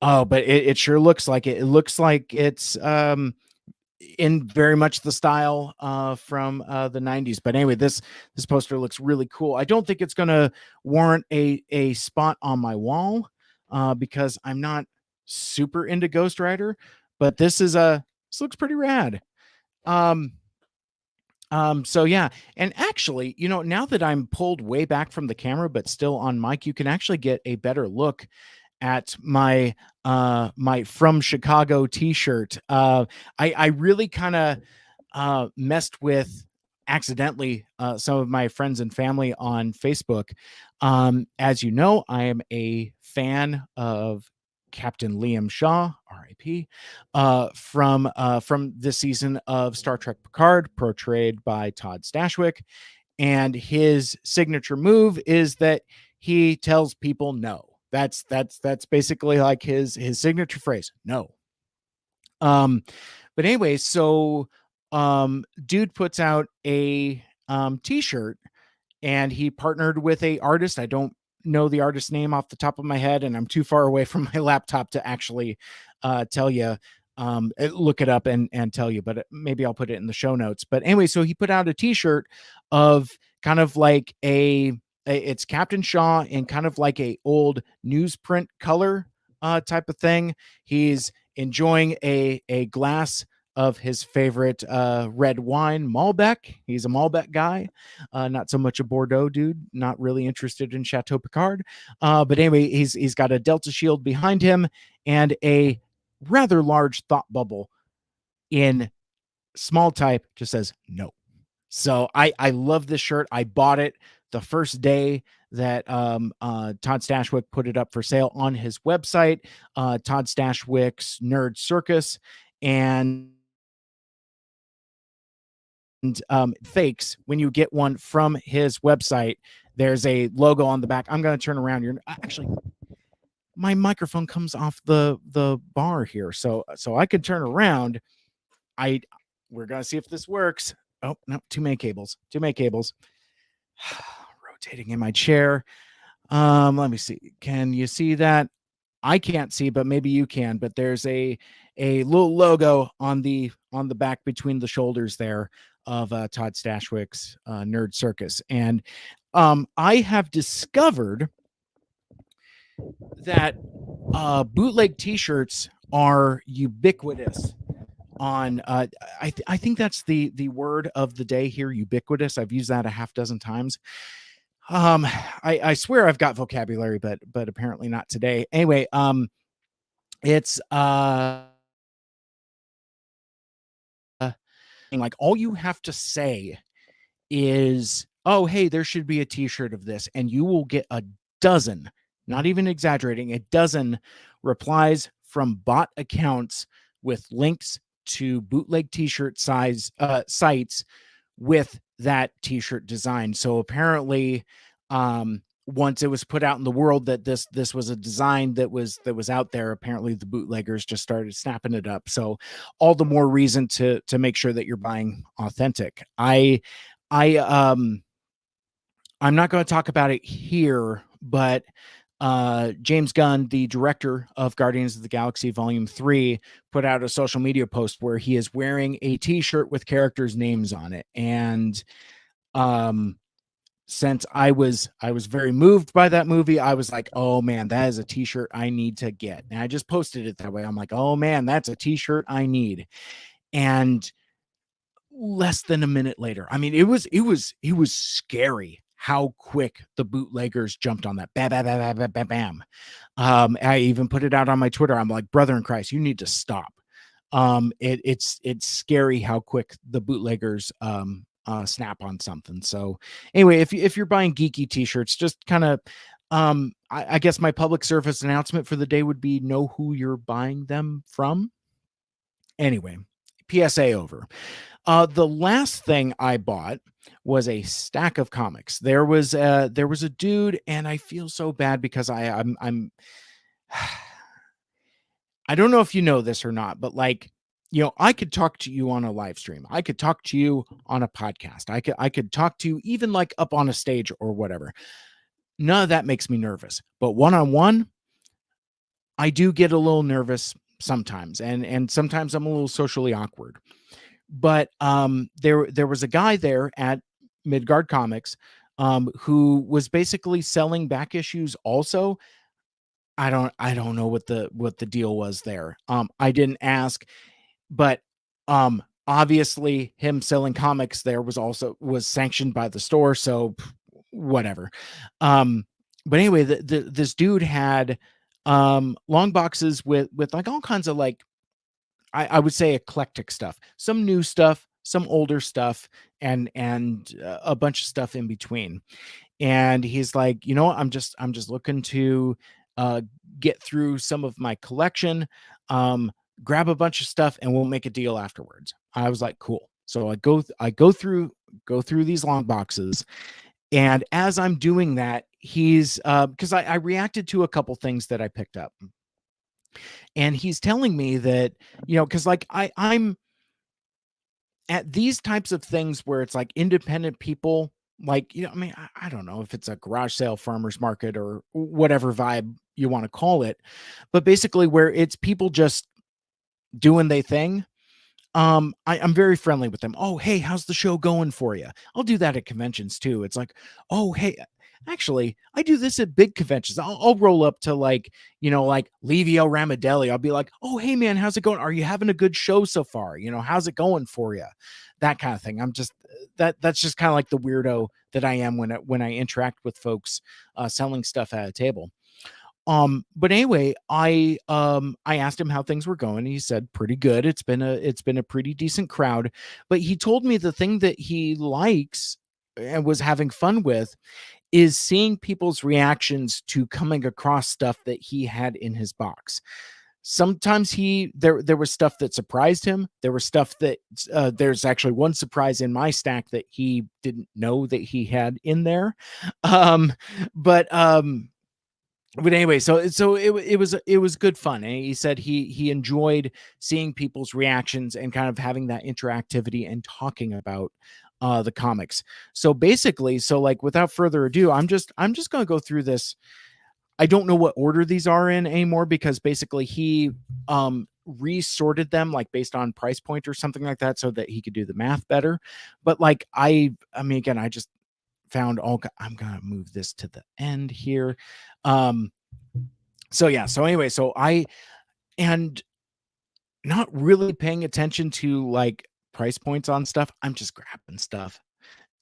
[SPEAKER 1] Oh, but it sure looks like it. It looks like it's in very much the style from the 90s. But anyway, this poster looks really cool. I don't think it's going to warrant a spot on my wall because I'm not super into Ghost Rider, but this looks pretty rad. So yeah, and actually, you know, now that I'm pulled way back from the camera but still on mic, you can actually get a better look at my my From Chicago t-shirt. I really kind of messed with accidentally some of my friends and family on Facebook. As you know, I am a fan of Captain Liam Shaw, R.I.P., from this season of Star Trek Picard, portrayed by Todd Stashwick. And his signature move is that he tells people no. That's basically like his signature phrase, no. But anyway, so dude puts out a t-shirt, and he partnered with a artist. I don't know the artist's name off the top of my head, and I'm too far away from my laptop to actually tell you. Look it up and tell you, but maybe I'll put it in the show notes. But anyway, so he put out a t-shirt of kind of like it's Captain Shaw in kind of like a old newsprint color type of thing. He's enjoying a glass of his favorite red wine, Malbec. He's a Malbec guy, not so much a Bordeaux dude. Not really interested in Chateau Picard. But anyway, he's got a Delta Shield behind him and a rather large thought bubble in small type just says no. So I love this shirt. I bought it the first day that Todd Stashwick put it up for sale on his website, Todd Stashwick's Nerd Circus. And fakes, when you get one from his website, there's a logo on the back. I'm going to turn around. You're actually, my microphone comes off the bar here, so I can turn around. We're going to see if this works. Oh, no, too many cables. Rotating in my chair. Let me see. Can you see that? I can't see, but maybe you can. But there's a little logo on the back between the shoulders there of Todd Stashwick's Nerd Circus, and I have discovered that bootleg T-shirts are ubiquitous on I think that's the word of the day here, ubiquitous. I've used that a half dozen times. I swear I've got vocabulary, but apparently not today. Anyway, it's like all you have to say is, oh, hey, there should be a T-shirt of this, and you will get a dozen, not even exaggerating, a dozen replies from bot accounts with links to bootleg T-shirt sites with that T-shirt design. So apparently, once it was put out in the world that this was a design that was out there, apparently the bootleggers just started snapping it up. So all the more reason to make sure that you're buying authentic. I'm not going to talk about it here, but James Gunn, the director of Guardians of the Galaxy Volume 3, put out a social media post where he is wearing a T-shirt with characters' names on it. And since I was very moved by that movie, I was like, oh man, that is a T-shirt I need to get. And I just posted it that way. I'm like, oh man, that's a T-shirt I need. And less than a minute later, I mean, it was scary how quick the bootleggers jumped on that. Bam, bam, bam, bam, bam, bam. I even put it out on my Twitter. I'm like, brother in Christ, you need to stop. It's scary how quick the bootleggers snap on something. So anyway, if you're buying geeky T-shirts, just kind of I guess my public service announcement for the day would be know who you're buying them from. Anyway, PSA over. The last thing I bought was a stack of comics. There was a dude, and I feel so bad because I'm I don't know if you know this or not, but like, I could talk to you on a live stream. I could talk to you on a podcast. I could talk to you even like up on a stage or whatever. None of that makes me nervous. But one-on-one, I do get a little nervous sometimes, and sometimes I'm a little socially awkward. But there was a guy there at Midgard Comics who was basically selling back issues also. I don't know what the deal was there. I didn't ask, but obviously him selling comics there was sanctioned by the store, so whatever. But anyway, this dude had long boxes with like all kinds of like I would say eclectic stuff, some new stuff, some older stuff, and a bunch of stuff in between. And he's like, I'm just looking to get through some of my collection, grab a bunch of stuff, and we'll make a deal afterwards. I was like, cool. So I go through these long boxes, and as I'm doing that, he's because I reacted to a couple things that I picked up. And he's telling me that, because like I'm at these types of things where it's like independent people, like, I mean, I don't know if it's a garage sale, farmer's market, or whatever vibe you want to call it, but basically where it's people just doing their thing. I'm very friendly with them. Oh, hey, how's the show going for you? I'll do that at conventions too. It's like, oh, hey, actually, I do this at big conventions. I'll roll up to like, like Livio Ramadelli. I'll be like, oh, hey man, how's it going? Are you having a good show so far? How's it going for you? That kind of thing. I'm just that's just kind of like the weirdo that I am when I interact with folks selling stuff at a table. But anyway, I asked him how things were going. He said pretty good. It's been a pretty decent crowd, but he told me the thing that he likes and was having fun with is seeing people's reactions to coming across stuff that he had in his box. Sometimes there was stuff that surprised him. There was stuff that there's actually one surprise in my stack that he didn't know that he had in there. But anyway, so it was good fun. And he said he enjoyed seeing people's reactions and kind of having that interactivity and talking about the comics. So basically, so like without further ado, I'm just going to go through this. I don't know what order these are in anymore, because basically he resorted them like based on price point or something like that, so that he could do the math better. But like I mean, again, I just found all. I'm gonna move this to the end here. So yeah. So anyway, so I and not really paying attention to like price points on stuff. I'm just grabbing stuff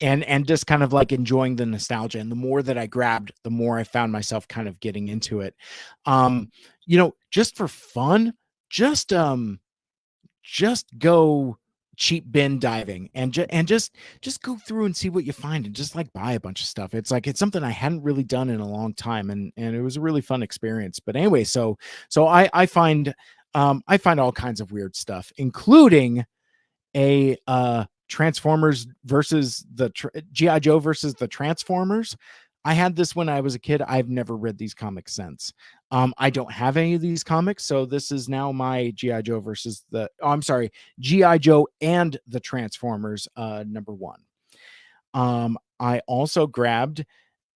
[SPEAKER 1] and just kind of like enjoying the nostalgia. And the more that I grabbed, the more I found myself kind of getting into it. You know, just for fun, just just go cheap bin diving and just go through and see what you find, and just like buy a bunch of stuff. It's like it's something I hadn't really done in a long time, and it was a really fun experience. But anyway, so I find all kinds of weird stuff, including a Transformers versus the GI Joe versus the Transformers. I had this when I was a kid. I've never read these comics since. I don't have any of these comics, so this is now my GI Joe versus the. Oh, I'm sorry, GI Joe and the Transformers number one. I also grabbed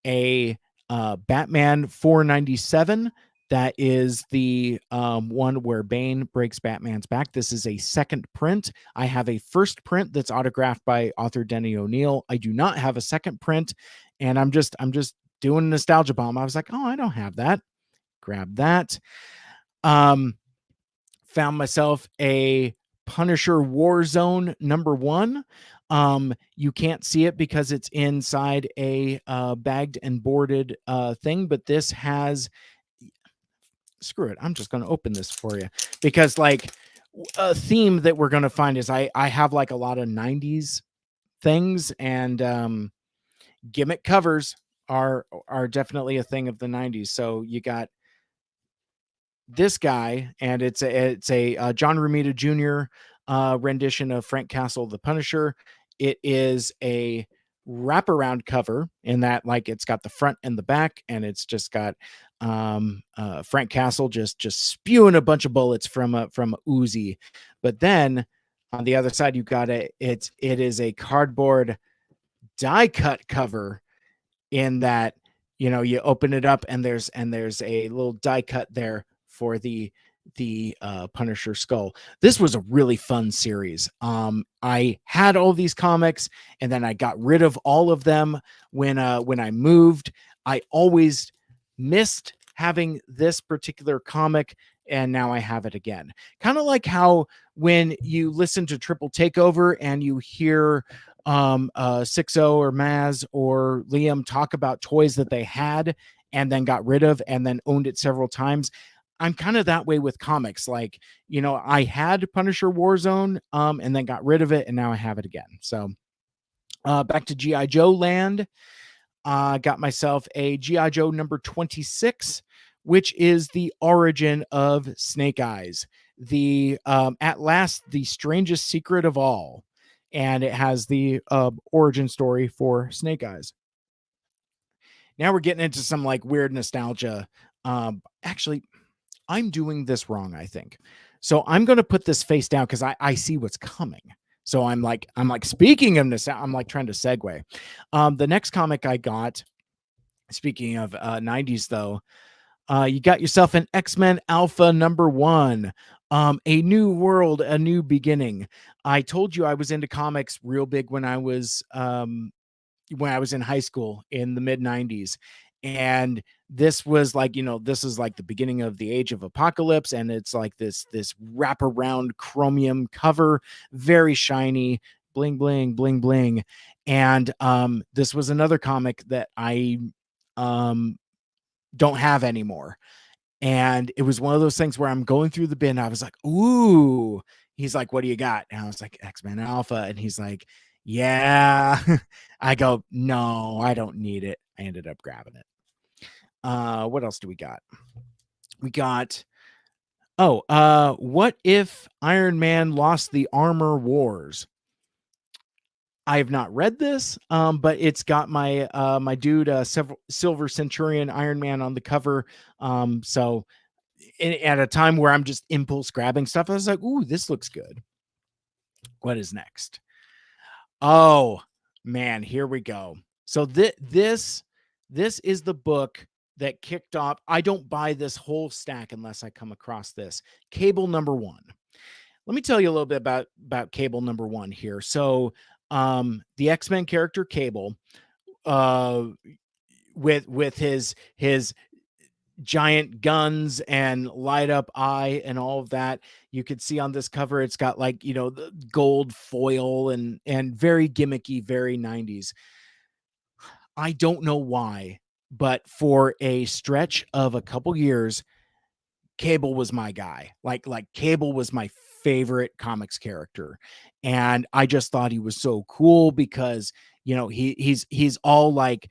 [SPEAKER 1] a Batman 497. That is the one where Bane breaks Batman's back. This is a second print. I have a first print that's autographed by author Denny O'Neil. I do not have a second print, and I'm just doing nostalgia bomb. I was like, oh, I don't have that. Grab that. Found myself a Punisher Warzone number one. You can't see it because it's inside a bagged and boarded thing, but this has, screw it, I'm just going to open this for you, because like a theme that we're going to find is I have like a lot of 90s things, and gimmick covers are definitely a thing of the 90s. So you got this guy, and it's a John Romita Jr. Rendition of Frank Castle, the Punisher. It is a wraparound cover in that, like, it's got the front and the back, and it's just got Frank Castle just spewing a bunch of bullets from a Uzi. But then on the other side, you got it is a cardboard die cut cover, in that, you know, you open it up and there's a little die cut there for the Punisher skull. This was a really fun series. I had all these comics, and then I got rid of all of them when I moved. I always missed having this particular comic, and now I have it again. Kind of like how when you listen to Triple Takeover and you hear 6-0 or Maz or Liam talk about toys that they had and then got rid of and then owned it several times. I'm kind of that way with comics. Like, you know, I had Punisher Warzone and then got rid of it, and now I have it again. So back to GI Joe land. Got myself a GI Joe number 26, which is the origin of Snake Eyes, the at last the strangest secret of all. And it has the origin story for Snake Eyes. Now we're getting into some like weird nostalgia. Actually, I'm doing this wrong, I think. So I'm going to put this face down because I see what's coming. So I'm like, speaking of this, I'm like trying to segue. The next comic I got, speaking of 90s though, you got yourself an X-Men Alpha number one. A new world, a new beginning. I told you I was into comics real big when I was in high school in the mid 90s. And this was like, you know, this is like the beginning of the Age of Apocalypse, and it's like this wraparound chromium cover, very shiny, bling bling bling bling. And this was another comic that I don't have anymore. And it was one of those things where I'm going through the bin. I was like, ooh. He's like, what do you got? And I was like, X-Men Alpha. And he's like, yeah. I go, no, I don't need it. I ended up grabbing it. What else do we got? We got, what if Iron Man lost the Armor Wars? I have not read this, but it's got my my dude, Silver Centurion Iron Man on the cover. So at a time where I'm just impulse grabbing stuff, I was like, ooh, this looks good. What is next? Oh, Man, here we go. So this is the book that kicked off. I don't buy this whole stack unless I come across this. Cable number 1. Let me tell you a little bit about Cable number 1 here. So, the X-Men character Cable, uh, with his giant guns and light up eye and all of that. You could see on this cover, it's got like, the gold foil and very gimmicky, very 90s. I don't know why, but for a stretch of a couple years, Cable was my guy. Like Cable was my favorite comics character. And I just thought he was so cool because, he's all like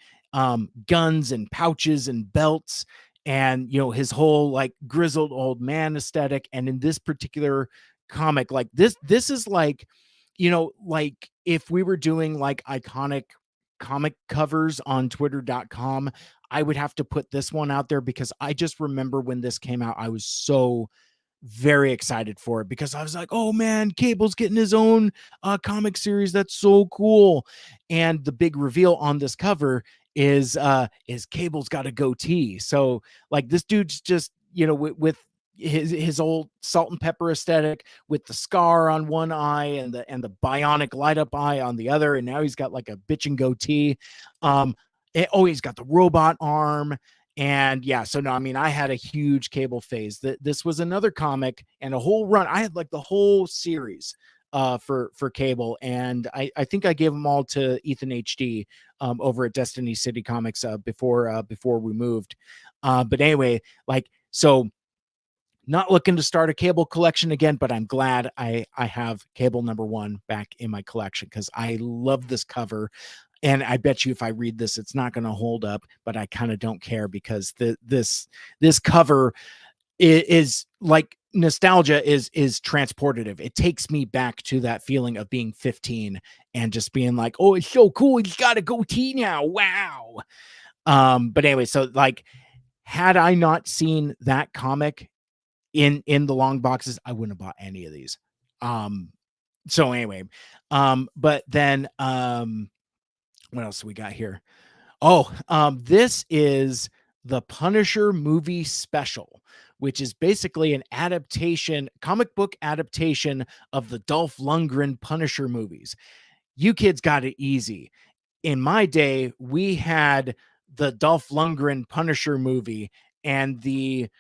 [SPEAKER 1] guns and pouches and belts and his whole like grizzled old man aesthetic. And in this particular comic, like this is like, like if we were doing like iconic comic covers on twitter.com, I would have to put this one out there because I just remember when this came out, I was so very excited for it because I was like, oh man, Cable's getting his own comic series. That's so cool. And the big reveal on this cover is Cable's got a goatee. So like this dude's just, with his old salt and pepper aesthetic with the scar on one eye and the bionic light up eye on the other. And now he's got like a bitchin' goatee. He's got the robot arm. And yeah, so no, I mean, I had a huge Cable phase. This was another comic and a whole run. I had like the whole series for Cable, and I think I gave them all to Ethan HD over at Destiny City Comics before we moved. But anyway, like so. Not looking to start a Cable collection again, but I'm glad I have Cable number 1 back in my collection because I love this cover. And I bet you if I read this, it's not going to hold up, but I kind of don't care because this cover is like nostalgia is transportative. It takes me back to that feeling of being 15 and just being like, oh, it's so cool. He's got a goatee now. Wow. But anyway, so like, had I not seen that comic in the long boxes, I wouldn't have bought any of these. So anyway, but then what else we got here? This is the Punisher movie special, which is basically an adaptation, comic book adaptation of the Dolph Lundgren Punisher movies. You kids got it easy. In my day, we had the Dolph Lundgren Punisher movie and the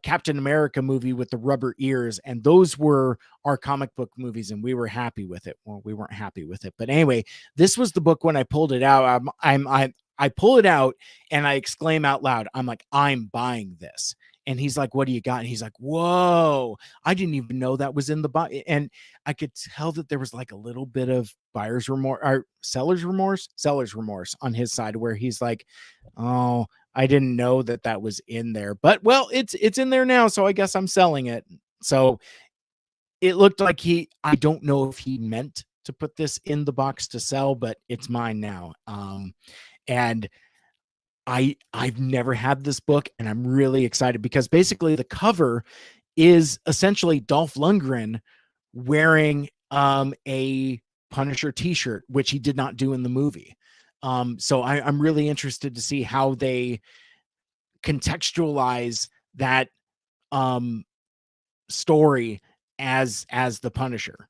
[SPEAKER 1] Captain America movie with the rubber ears, and those were our comic book movies, and we were happy with it. Well, we weren't happy with it, but anyway, this was the book when I pulled it out. I pull it out and I exclaim out loud, I'm like, I'm buying this. And he's like, what do you got? And he's like, whoa, I didn't even know that was in the box. And I could tell that there was like a little bit of buyer's remorse or seller's remorse on his side, where he's like, oh, I didn't know that was in there, but well, it's in there now. So I guess I'm selling it. So it looked like I don't know if he meant to put this in the box to sell, but it's mine now. And I've never had this book, and I'm really excited because basically the cover is essentially Dolph Lundgren wearing a Punisher t-shirt, which he did not do in the movie. So I'm really interested to see how they contextualize that story as the Punisher.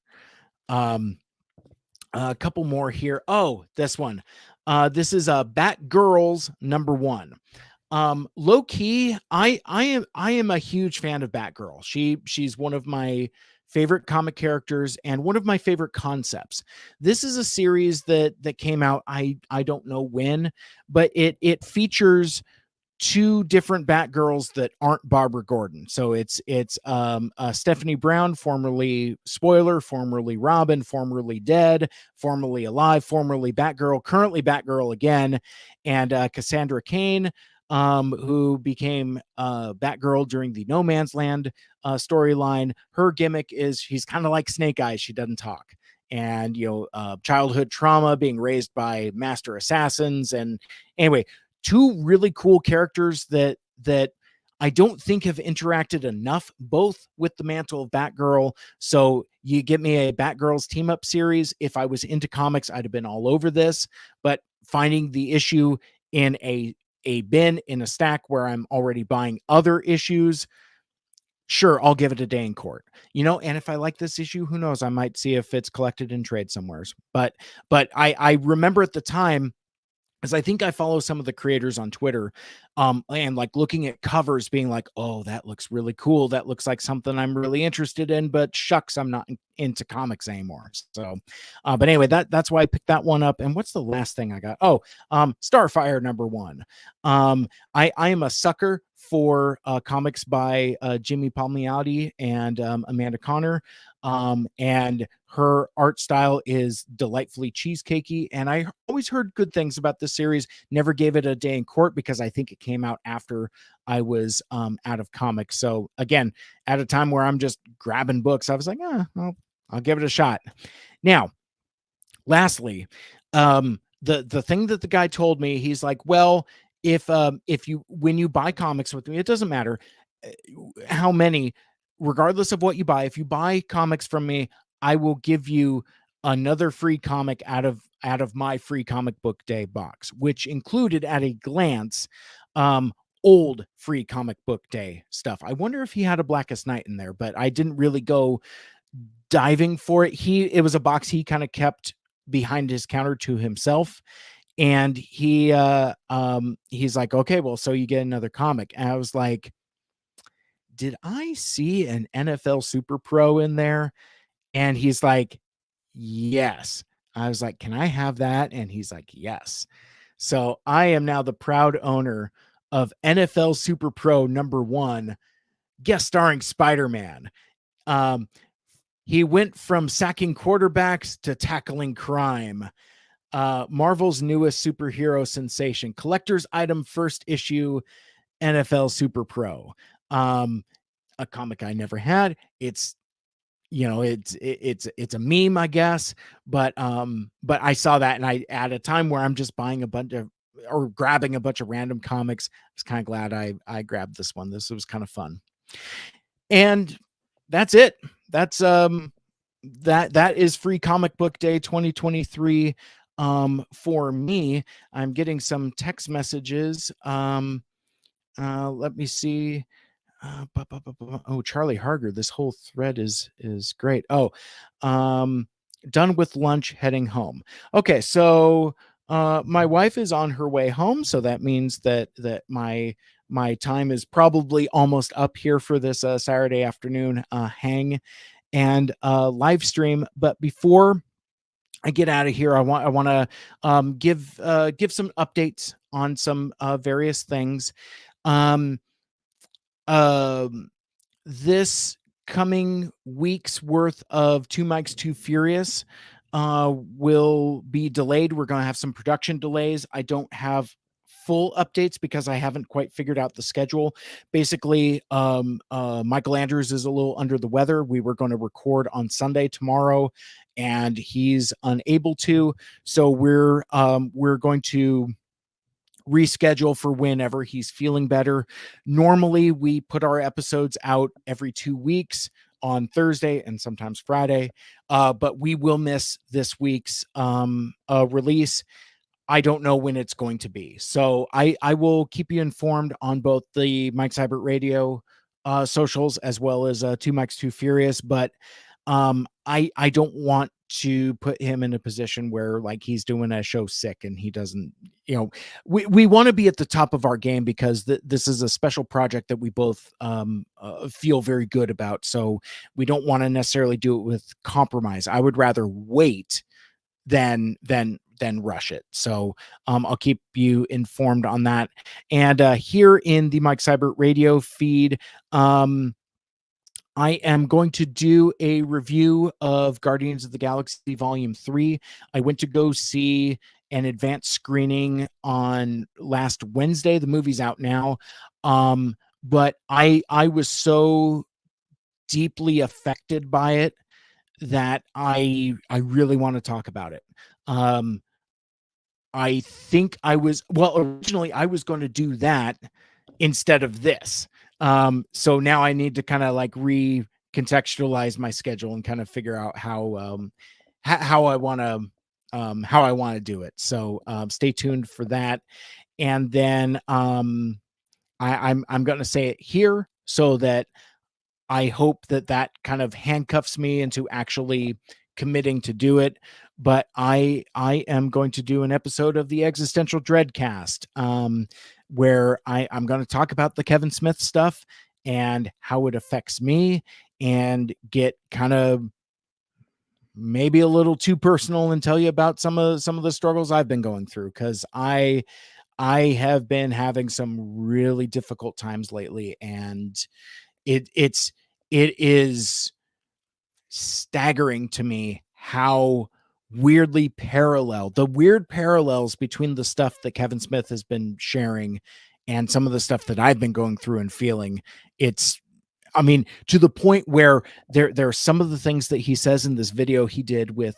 [SPEAKER 1] A couple more here. Oh, this one. This is Batgirls number 1. Low key, I am a huge fan of Batgirl. She's one of my favorite comic characters and one of my favorite concepts. This is a series that came out, I don't know when, but it features 2 different Batgirls that aren't Barbara Gordon. So it's Stephanie Brown, formerly Spoiler, formerly Robin, formerly dead, formerly alive, formerly Batgirl, currently Batgirl again, and Cassandra Cain, who became Batgirl during the No Man's Land storyline. Her gimmick is she's kind of like Snake Eyes. She doesn't talk. And, childhood trauma, being raised by master assassins. And anyway, 2 really cool characters that I don't think have interacted enough, both with the mantle of Batgirl. So you get me a Batgirls team up series. If I was into comics, I'd have been all over this. But finding the issue in a bin in a stack where I'm already buying other issues, sure, I'll give it a day in court. And if I like this issue, who knows? I might see if it's collected in trade somewheres. But I remember at the time, because I think I follow some of the creators on Twitter, and like looking at covers, being like, "Oh, that looks really cool. That looks like something I'm really interested in." But shucks, I'm not into comics anymore. So, but anyway, that's why I picked that one up. And what's the last thing I got? Oh, Starfire #1. I am a sucker for comics by Jimmy Palmiotti and Amanda Connor. And her art style is delightfully cheesecakey. And I always heard good things about this series. Never gave it a day in court because I think it came out after I was out of comics. So again, at a time where I'm just grabbing books, I was like, I'll give it a shot. Now, lastly, the thing that the guy told me, he's like, well, if you when you buy comics with me, it doesn't matter how many, regardless of what you buy, if you buy comics from me, I will give you another free comic out of my free comic book day box, which included at a glance old free comic book day stuff. I wonder if he had a Blackest Night in there, but I didn't really go diving for it. It was a box he kind of kept behind his counter to himself. And he's like, okay, well, so you get another comic. And I was like, did I see an NFL Super Pro in there? And he's like, yes. I was like, can I have that? And he's like, yes. So I am now the proud owner of NFL Super Pro #1, guest starring Spider-Man. He went from sacking quarterbacks to tackling crime. Marvel's newest superhero sensation, collector's item, first issue, NFL Super Pro. A comic I never had. It's it's a meme, I guess, but I saw that, and I, at a time where I'm just buying a bunch of, or grabbing a bunch of random comics, I was kind of glad I grabbed this one. This was kind of fun. And that's it. That's that is Free Comic Book Day 2023 for me. I'm getting some text messages. Let me see. Oh, Charlie Harger, this whole thread is great. Oh, done with lunch, heading home. Okay, so my wife is on her way home, so that means that my time is probably almost up here for this Saturday afternoon hang and live stream. But before I get out of here, I want to give some updates on some various things. This coming week's worth of Two Mics Too Furious will be delayed. We're going to have some production delays. I don't have full updates because I haven't quite figured out the schedule. Basically, Michael Andrews is a little under the weather. We were going to record on Sunday tomorrow, and he's unable to. So we're going to reschedule for whenever he's feeling better. Normally, we put our episodes out every 2 weeks on Thursday and sometimes Friday, but we will miss this week's release. I don't know when it's going to be. So I will keep you informed on both the Mike Seibert Radio socials as well as Two Mics Too Furious, but I don't want to put him in a position where like he's doing a show sick and he doesn't, we want to be at the top of our game because this is a special project that we both feel very good about. So we don't want to necessarily do it with compromise. I would rather wait than rush it. So I'll keep you informed on that. And here in the Mike Seibert Radio feed, I am going to do a review of Guardians of the Galaxy Volume 3. I went to go see an advanced screening on last Wednesday. The movie's out now. But I was so deeply affected by it that I really want to talk about it. I think originally I was going to do that instead of this. So now I need to kind of like recontextualize my schedule and kind of figure out how I want to how I want to do it. So stay tuned for that. And then I'm going to say it here so that I hope that that kind of handcuffs me into actually committing to do it. But I am going to do an episode of the Existential Dreadcast, where I'm going to talk about the Kevin Smith stuff and how it affects me, and get kind of maybe a little too personal and tell you about some of the struggles I've been going through, because I have been having some really difficult times lately, and it is staggering to me how the weird parallels between the stuff that Kevin Smith has been sharing and some of the stuff that I've been going through and feeling. It's I mean, to the point where there are some of the things that he says in this video he did with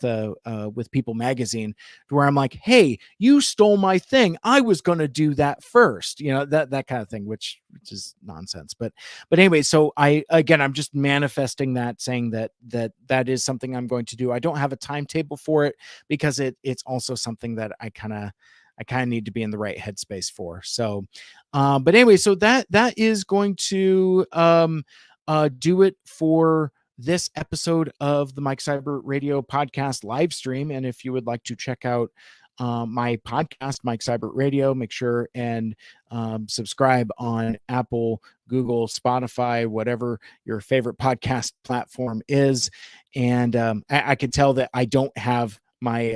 [SPEAKER 1] People Magazine, where I'm like, hey, you stole my thing. I was gonna do that first, that kind of thing, which is nonsense. But anyway, so I'm just manifesting that, saying that is something I'm going to do. I don't have a timetable for it, because it's also something that I kind of need to be in the right headspace for. So, but anyway, so that is going to do it for this episode of the Mike Seibert Radio podcast live stream. And if you would like to check out my podcast, Mike Seibert Radio, make sure and subscribe on Apple, Google, Spotify, whatever your favorite podcast platform is. And I can tell that I don't have my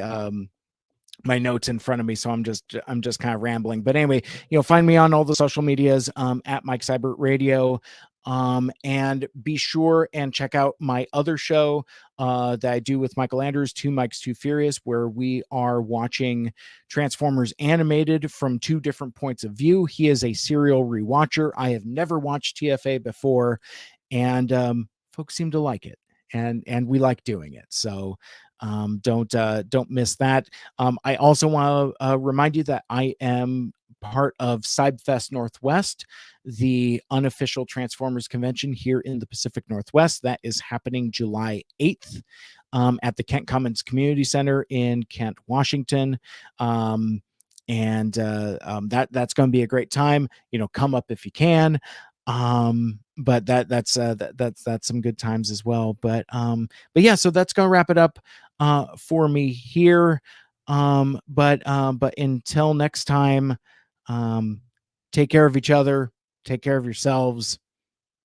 [SPEAKER 1] notes in front of me, so I'm just kind of rambling. But anyway, find me on all the social medias at Mike Seibert Radio. And be sure and check out my other show that I do with Michael Andrews, Two Mikes Too Furious, where we are watching Transformers animated from two different points of view. He is a serial rewatcher. I have never watched TFA before, and folks seem to like it, and we like doing it. So don't miss that. I also want to remind you that I am part of Cybfest Northwest, the unofficial Transformers convention here in the Pacific Northwest. That is happening July 8th at the Kent Commons Community Center in Kent, Washington. And that's going to be a great time. Come up if you can. But that's some good times as well. But yeah, so that's gonna wrap it up for me here. But until next time, take care of each other, take care of yourselves,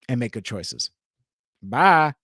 [SPEAKER 1] and make good choices. Bye.